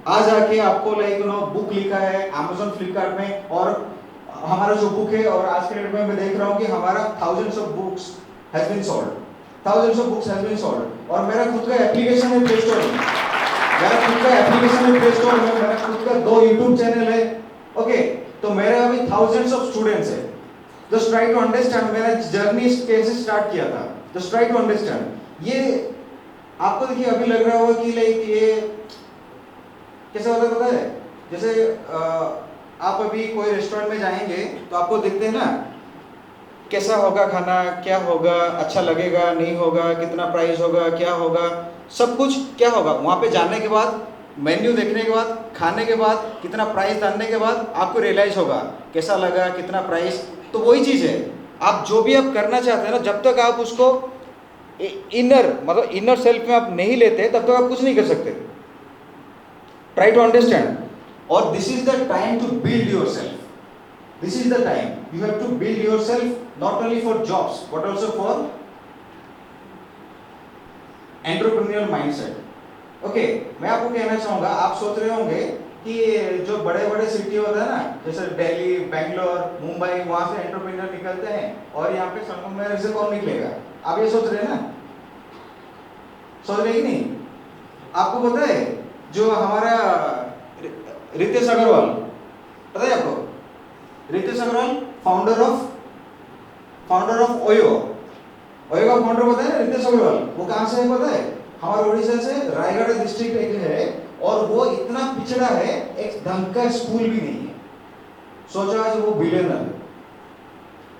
आज आके आपको लाइक नो बुक लिखा है Amazon, Flipkart में, और हमारा जो बुक है, और आज के डेट में मैं देख रहा हूँ कि हमारा thousands of books has been sold, thousands of books has been sold, और मेरा खुद का एप्लीकेशन है प्ले स्टोर में, मेरा खुद का एप्लीकेशन है प्ले स्टोर में, मेरा खुद का 2 यूट्यूब चैनल है। ओके, तो मेरे अभी thousands of स्टूडेंट्स है। जस्ट ट्राई टू अंडरस्टैंड मेरा जर्नी कैसे स्टार्ट किया था, जस्ट ट्राई टू अंडरस्टैंड। ये आपको देखिए अभी लग रहा होगा कि लाइक ये कैसा होता है पता है, जैसे आप अभी कोई रेस्टोरेंट में जाएंगे तो आपको देखते हैं ना कैसा होगा खाना, क्या होगा, अच्छा लगेगा नहीं होगा, कितना प्राइस होगा, क्या होगा, सब कुछ क्या होगा। वहाँ पे जाने के बाद, मेन्यू देखने के बाद, खाने के बाद, कितना प्राइस जानने के बाद आपको रियलाइज होगा कैसा लगा, कितना प्राइस। तो वही चीज़ है, आप जो भी आप करना चाहते हैं ना, जब तक आप उसको इनर मतलब इनर सेल्फ में आप नहीं लेते तब तक आप कुछ नहीं कर सकते। ट्राई टू अंडरस्टैंड, और this is the time to build yourself, this is the time you have to build yourself, not only for jobs but also for entrepreneur mindset. Okay, मैं आपको कहना चाहूंगा, आप सोच रहे होंगे कि जो बड़े बड़े सिटी होता है ना, जैसे दिल्ली, बेंगलोर, मुंबई, वहां से एंटरप्रेन्योर निकलते हैं और यहाँ पे सड़कों में से कौन निकलेगा, आप ये सोच रहे हैं ना, सोच रहे कि नहीं? आपको पता है जो हमारा रितेश अग्रवाल, पता है आपको? रितेश अग्रवाल फाउंडर ऑफ ओयो का फाउंडर पता है रितेश अग्रवाल? वो कहाँ से है पता है? हमारे उड़ीसा से, रायगढ़ डिस्ट्रिक्ट एक है, और वो इतना पिछड़ा है, एक ढंग का स्कूल भी नहीं है। सोचो आज वो बिलियनर।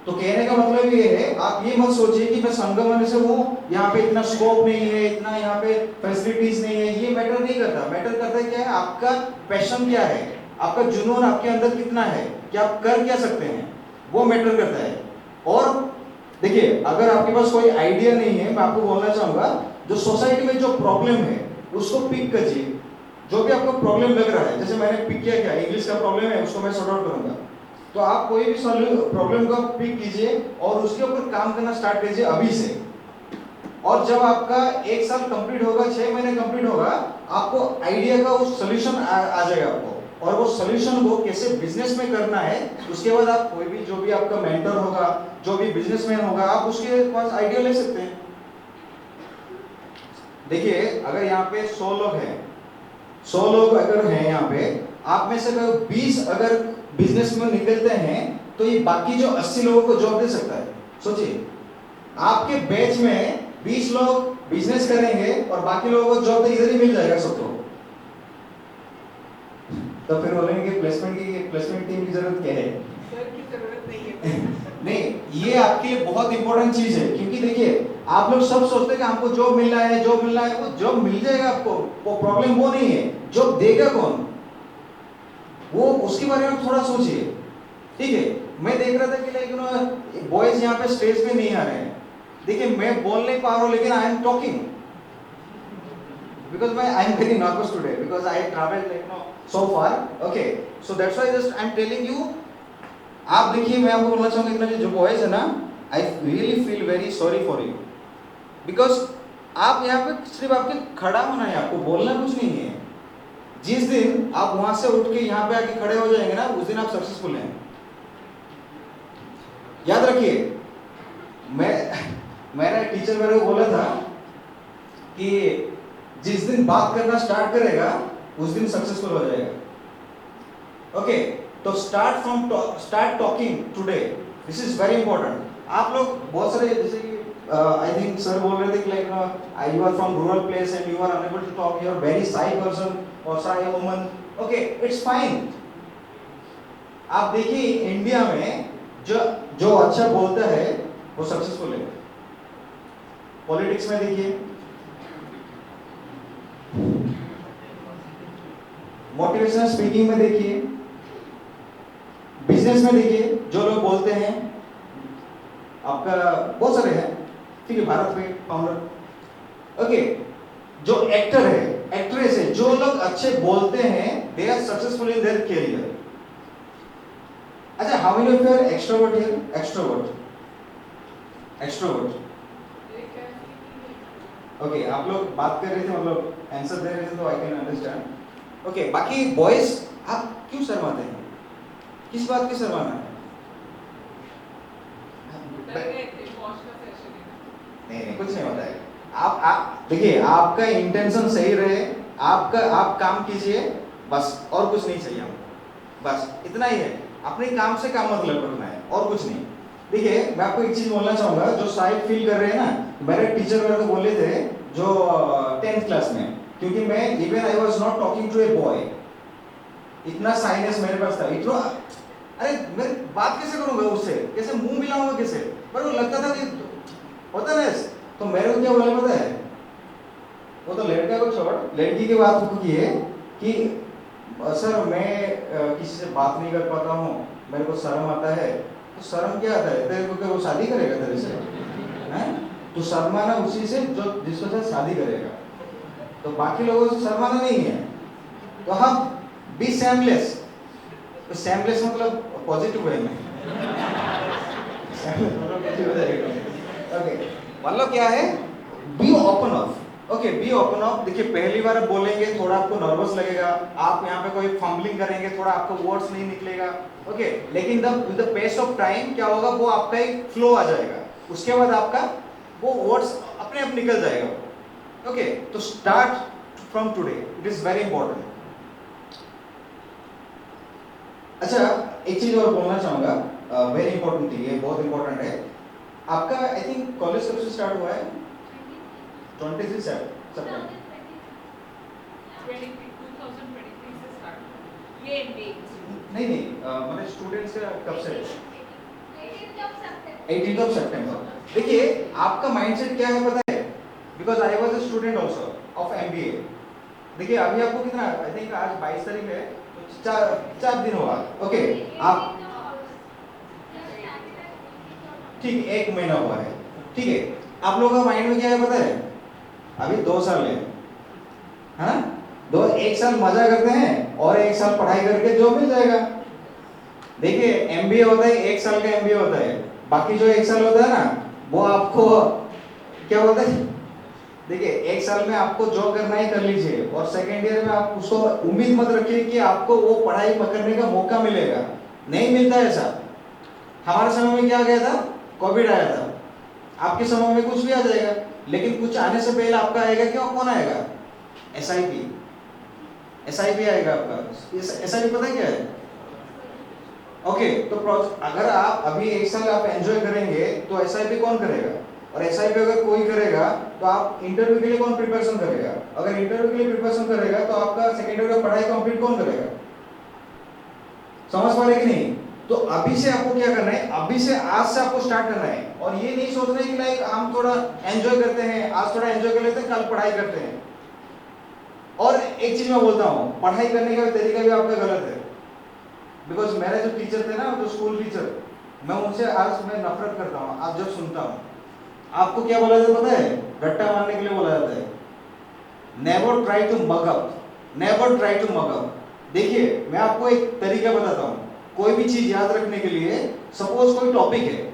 तो कहने का मतलब ये है, आप ये मत सोचिए कि मैं संगम से हूँ, यहाँ पे इतना स्कोप नहीं है, इतना यहाँ पे फैसिलिटीज नहीं है, ये मैटर नहीं करता। मैटर करता है क्या है, आपका पैशन क्या है, आपका जुनून आपके अंदर कितना है, कि आप कर क्या सकते हैं, वो मैटर करता है। और देखिए, अगर आपके पास कोई आइडिया नहीं है, मैं आपको बोलना चाहूंगा, जो सोसाइटी में जो प्रॉब्लम है उसको पिक कीजिए। जो भी आपको प्रॉब्लम लग रहा है, जैसे मैंने पिक किया, क्या इंग्लिश का प्रॉब्लम है, उसको मैं सॉर्ट आउट करूंगा। तो आप कोई भी प्रॉब्लम को पिक कीजिए और उसके ऊपर काम करना स्टार्ट कीजिए अभी से। और जब आपका 1 साल कंप्लीट होगा, 6 महीने कंप्लीट होगा, आपको आइडिया का उस सोल्यूशन आ जाएगा आपको, और वो सोल्यूशन को कैसे बिजनेस में करना है, उसके बाद आप कोई भी जो भी आपका मेंटर होगा, जो भी बिजनेसमैन होगा, आप उसके पास आइडिया ले सकते हैं। देखिए, अगर यहाँ पे 100 लोग हैं, 100 लोग अगर हैं यहाँ पे, आप में से 20 अगर बिजनेस में निकलते हैं तो ये बाकी जो 80 लोगों को जॉब दे सकता है। सोचिए, आपके बैच में 20 लोग बिजनेस करेंगे और बाकी लोगों को जॉब तो इधर ही मिल जाएगा सबको। तो फिर बोलेंगे कि प्लेसमेंट टीम की जरूरत क्या है? सर की जरूरत नहीं है। नहीं, ये आपके लिए बहुत इंपॉर्टेंट चीज है, क्योंकि देखिए, आप लोग सब सोचते हैं कि हमको जॉब मिल रहा है, जॉब मिल रहा है, वो जॉब मिल जाएगा आपको, वो प्रॉब्लम वो नहीं है, जॉब देगा कौन, वो उसके बारे में थोड़ा सोचिए। ठीक है, मैं देख रहा था कि लाइक बॉयज यहाँ पे स्टेज पे नहीं आ रहे हैं। देखिए, मैं बोल नहीं पा रहा हूँ, लेकिन I am talking because I am very nervous today because I travelled like so far. Okay, so that's why just I am telling you. आप देखिए, मैं आपको बोलना चाहूंगा, इतना जो बॉयज है ना, I really feel very sorry for you, because आप यहाँ पे सिर्फ आपके खड़ा होना है, आपको बोलना कुछ नहीं है। जिस दिन आप वहां से उठ के यहाँ पे आके खड़े हो जाएंगे ना, उस दिन आप सक्सेसफुल हैं। याद रखिए, मेरा टीचर मेरे को बोला था कि जिस दिन बात करना स्टार्ट करेगा उस दिन सक्सेसफुल हो जाएगा। ओके, तो start talking today. This is very important. आप लोग बहुत सारे जैसे कि I think sir बोल रहे थे कि like you are from rural place and you are unable to talk, you are very shy person or shy woman. Okay, it's fine. आप देखिए इंडिया में जो अच्छा बोलता है वो सक्सेसफुल है. पॉलिटिक्स में देखिए, मोटिवेशनल स्पीकिंग में देखिए, बिजनेस में देखिए, जो लोग बोलते हैं आपका बहुत सारे हैं, ठीक है, भारत में फाउंडर. ओके, जो एक्टर है, एक्ट्रेस है, जो लोग अच्छे बोलते हैं they are successful in their career. अच्छा, how many of you are extrovert here? Extrovert. Okay, आप लोग बात कर रहे थे, मतलब आंसर दे रहे थे, तो आई कैन अंडरस्टैंड. ओके, बाकी बॉयज आप क्यों शर्माते हैं? किस बात की शर्माना है? नहीं, कुछ नहीं होता है. आप देखिए, आपका इंटेंशन सही रहे, आप काम कीजिए बस, और कुछ नहीं चाहिए हमको, बस इतना ही है. अपने काम से काम मतलब रखना है और कुछ नहीं. देखिए, मैं आपको एक चीज बोलना चाहूंगा, जो शायद फील कर रहे हैं ना, मेरे टीचर मेरे को बोले थे जो 10th क्लास में, क्योंकि मैं even I was not talking to a boy, इतना साइनेस मेरे पास था, इतना, अरे मैं बात कैसे करूंगा उससे, कैसे मुंह मिलाऊंगा कैसे, पर वो लगता था कि होता ना. तो मेरे को क्या बोले पता है, वो तो लड़का को छोड़, लड़की की बात को की है कि सर मैं किसी से बात नहीं कर पाता हूँ, मेरे को शर्म आता है. तो शर्म क्या आता है तेरे को, क्या वो शादी करेगा तेरे से? हैं? तो शर्माना उसी से जो जिसके साथ शादी करेगा, तो बाकी लोगों से शर्माना नहीं है. तो हम बी सैमलेस. सैमलेस मतलब पॉजिटिव वे में. ओके, मतलब क्या है, be open up. Okay, be open up. देखिए, पहली बार आप बोलेंगे थोड़ा आपको नर्वस लगेगा, आप यहाँ पे कोई फंबलिंग करेंगे, थोड़ा आपको वर्ड्स नहीं निकलेगा. ओके, लेकिन with the pace of time क्या होगा, वो आपका एक फ्लो आ जाएगा, उसके बाद आपका वो वर्ड्स अपने आप निकल जाएगा. ओके, तो start from today, it is very important. अच्छा, एक चीज और बोलना चाहूंगा, वेरी इंपॉर्टेंट थी, ये बहुत इंपॉर्टेंट है. आपका आई थिंक कॉलेज कब से स्टार्ट हुआ है? 23 सितंबर 2023 से स्टार्ट. ये MBA नहीं, मतलब स्टूडेंट्स का कब से? 18 सितंबर. देखिए, आपका माइंडसेट क्या है पता है, because I was a student also of MBA. देखिए, अभी आपको कितना, आई थिंक आज 22 तारीख है, तो 4 दिन हुआ. ओके, आप ठीक 1 महीना हुआ है, ठीक है. आप लोगों का माइंड में क्या है पता है, अभी 2 साल है ना, 1 साल मजा करते हैं और 1 साल पढ़ाई करके जो मिल जाएगा. देखिए, MBA होता है 1 साल का MBA होता है, बाकी जो 1 साल होता है ना, वो आपको क्या होता है. देखिए, 1 साल में आपको जो करना है कर लीजिए, और सेकेंड ईयर में आप उसको उम्मीद मत रखिए कि आपको वो पढ़ाई करने का मौका मिलेगा, नहीं मिलता है ऐसा. हमारे समय में क्या गया था, कोविड आया था. आपके समय में कुछ भी आ जाएगा, लेकिन कुछ आने से पहले आपका आएगा क्या, कौन आएगा? SIP आएगा आपका. SIP पता है क्या है? ओके, तो अगर आप अभी 1 साल आप एंजॉय करेंगे तो SIP कौन करेगा? और SIP अगर कोई करेगा तो आप इंटरव्यू के लिए कौन प्रिपरेशन करेगा? अगर इंटरव्यू के लिए प्रिपरेशन करेगा तो आपका सेकेंड ईयर का पढ़ाई कंप्लीट कौन करेगा? समझ पा रहे कि नहीं? तो अभी से आपको क्या करना है, अभी से आज से आपको स्टार्ट करना है, और ये नहीं सोचना है कि लाइक हम थोड़ा एंजॉय करते हैं, आज थोड़ा एंजॉय कर लेते हैं, कल पढ़ाई करते हैं. और एक चीज मैं बोलता हूँ, पढ़ाई करने का तरीका भी आपका गलत है. बिकॉज मेरे जो टीचर थे ना, जो स्कूल टीचर, मैं उनसे आज मैं नफरत करता हूँ. आज जब सुनता हूँ, आपको क्या बोला जाता है पता है? रट्टा मारने के लिए बोला जाता है. Never try to mug up, never try to mug up. देखिए, मैं आपको एक तरीका बताता हूँ. कोई भी चीज याद रखने के लिए, सपोज कोई टॉपिक है,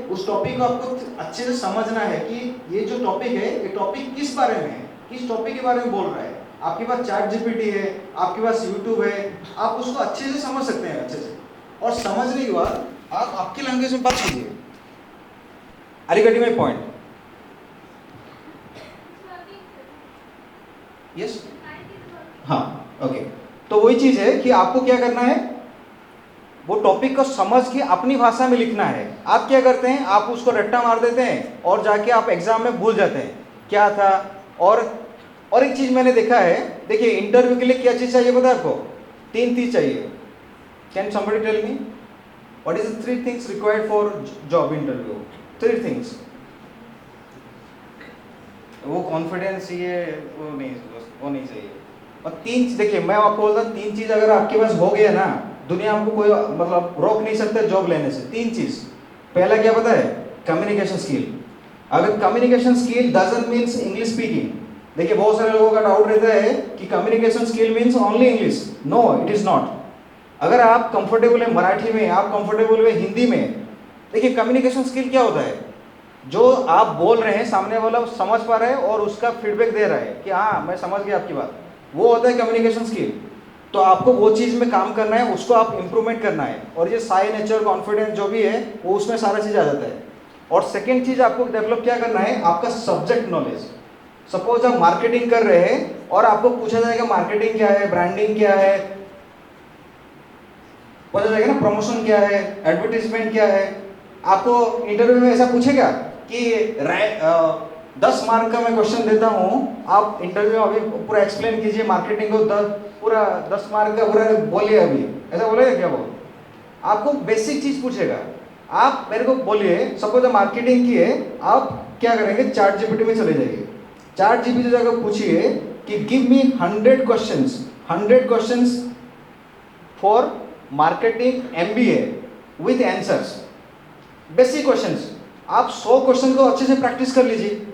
उस टॉपिक को आपको अच्छे से समझना है कि ये जो टॉपिक है, ये टॉपिक किस बारे में है, किस टॉपिक के बारे में बोल रहा है. आपके पास ChatGPT है, आपके पास YouTube है, आप उसको अच्छे से समझ सकते हैं, अच्छे से. और समझने के बाद आप आपकी लैंग्वेज में बात कीजिए. Are you getting my point? Yes, हाँ, ओके. तो वही चीज़ है कि आपको क्या करना है, वो टॉपिक को समझ के अपनी भाषा में लिखना है। आप क्या करते हैं, आप उसको रट्टा मार देते हैं और जाके आप एग्जाम में भूल जाते हैं क्या था। और एक चीज़ मैंने देखा है, देखिए इंटरव्यू के लिए क्या चीज़ चाहिए पता है आपको, 3 चीज़ चाहिए। Can somebody tell me what is the 3 things required for job interview? 3 things. वो कॉन्फिडेंस, ये वो नहीं चाहिए। और 3, देखिए मैं आपको बोलता हूँ 3 चीज़ अगर आपके पास हो गया ना, दुनिया आपको कोई मतलब रोक नहीं सकता जॉब लेने से। 3 चीज़। पहला क्या पता है, कम्युनिकेशन स्किल। अगर communication skill doesn't means English speaking. देखिए बहुत सारे लोगों का डाउट रहता है कि communication skill means only English. No, it is not. अगर आप कंफर्टेबल है मराठी में, आप कंफर्टेबल है हिंदी में, देखिए कम्युनिकेशन स्किल क्या होता है, जो आप बोल रहे हैं सामने वाला समझ पा रहा है और उसका फीडबैक दे रहा है कि हाँ मैं समझ गया आपकी बात, वो होता है कम्युनिकेशन स्किल। तो आपको वो चीज़ में काम करना है, उसको आप इम्प्रूवमेंट करना है। और ये साई नेचर, कॉन्फिडेंस जो भी है वो उसमें सारा चीज़ आ जाता है। और सेकेंड चीज़ आपको डेवलप क्या करना है, आपका सब्जेक्ट नॉलेज। सपोज आप मार्केटिंग कर रहे हैं और आपको पूछा जाएगा मार्केटिंग क्या है, ब्रांडिंग क्या है, पता जाएगा ना प्रमोशन क्या है, एडवर्टीजमेंट क्या है। आपको इंटरव्यू में ऐसा पूछेगा कि 10 मार्क का मैं क्वेश्चन देता हूँ, आप इंटरव्यू में अभी पूरा एक्सप्लेन कीजिए मार्केटिंग को, पूरा 10 मार्क का पूरा बोलिए अभी, ऐसा बोलेगा क्या वो? आपको बेसिक चीज़ पूछेगा। आप मेरे को बोलिए, सपोज मार्केटिंग की है, आप क्या करेंगे, चैट जीपीटी में चले जाइए। चैट जीपीटी से जाकर पूछिए कि give me 100 questions for marketing MBA with answers, basic questions. आप 100 क्वेश्चन को अच्छे से प्रैक्टिस कर लीजिए।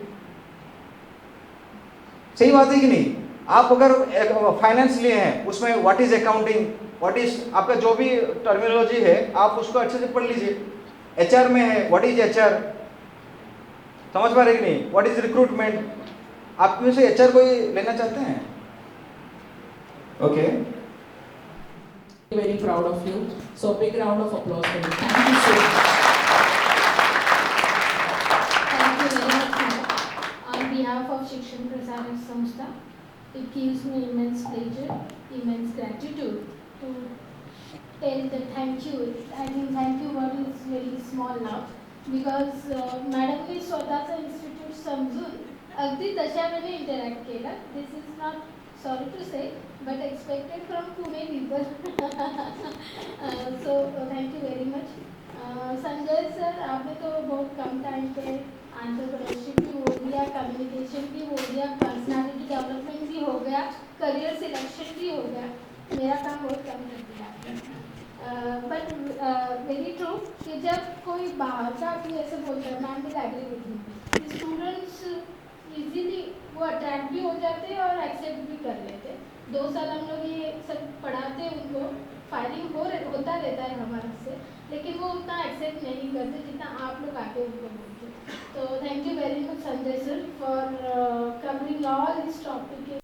सही बात है कि नहीं? आप अगर फाइनेंस लिए हैं, उसमें what is accounting, what is आपका जो भी टर्मिनोलॉजी है, आप उसको अच्छे से पढ़ लीजिए। HR में है, व्हाट इज HR, समझ पा रहे कि नहीं? What is recruitment. आप में से HR कोई लेना चाहते हैं? Okay, Very proud of you. So big round of applause for you. Thank you so much. Thank you very much, ma'am. On behalf of Shikshan Prasarak Samstha, it gives me immense pleasure, immense gratitude to tell the thank you. I mean, thank you word is very small now because madam ने स्वतःचा institute समजून अगदी तशामध्ये interact केला. This is not, sorry to say, but expected from Pune people. So thank you very much. Sanjay sir, आपने तो बहुत कम time पे entrepreneurship भी हो गया, कम्युनिकेशन भी हो गया, पर्सनालिटी डेवलपमेंट भी हो गया, करियर सिलेक्शन भी हो गया, मेरा काम बहुत कम कर दिया आपने। बट वेरी ट्रू कि जब कोई बाहर का भी ऐसे बोलता है, ma'am will agree with me, students easily वो अट्रैक्ट भी हो जाते हैं और एक्सेप्ट भी कर लेते हैं। 2 साल हम लोग ये सब पढ़ाते हैं, उनको फायरिंग होता रहता है हमारे से, लेकिन वो उतना एक्सेप्ट नहीं करते जितना आप लोग आके उनको बोलते। तो thank you very much Sanjay sir for covering all this topic.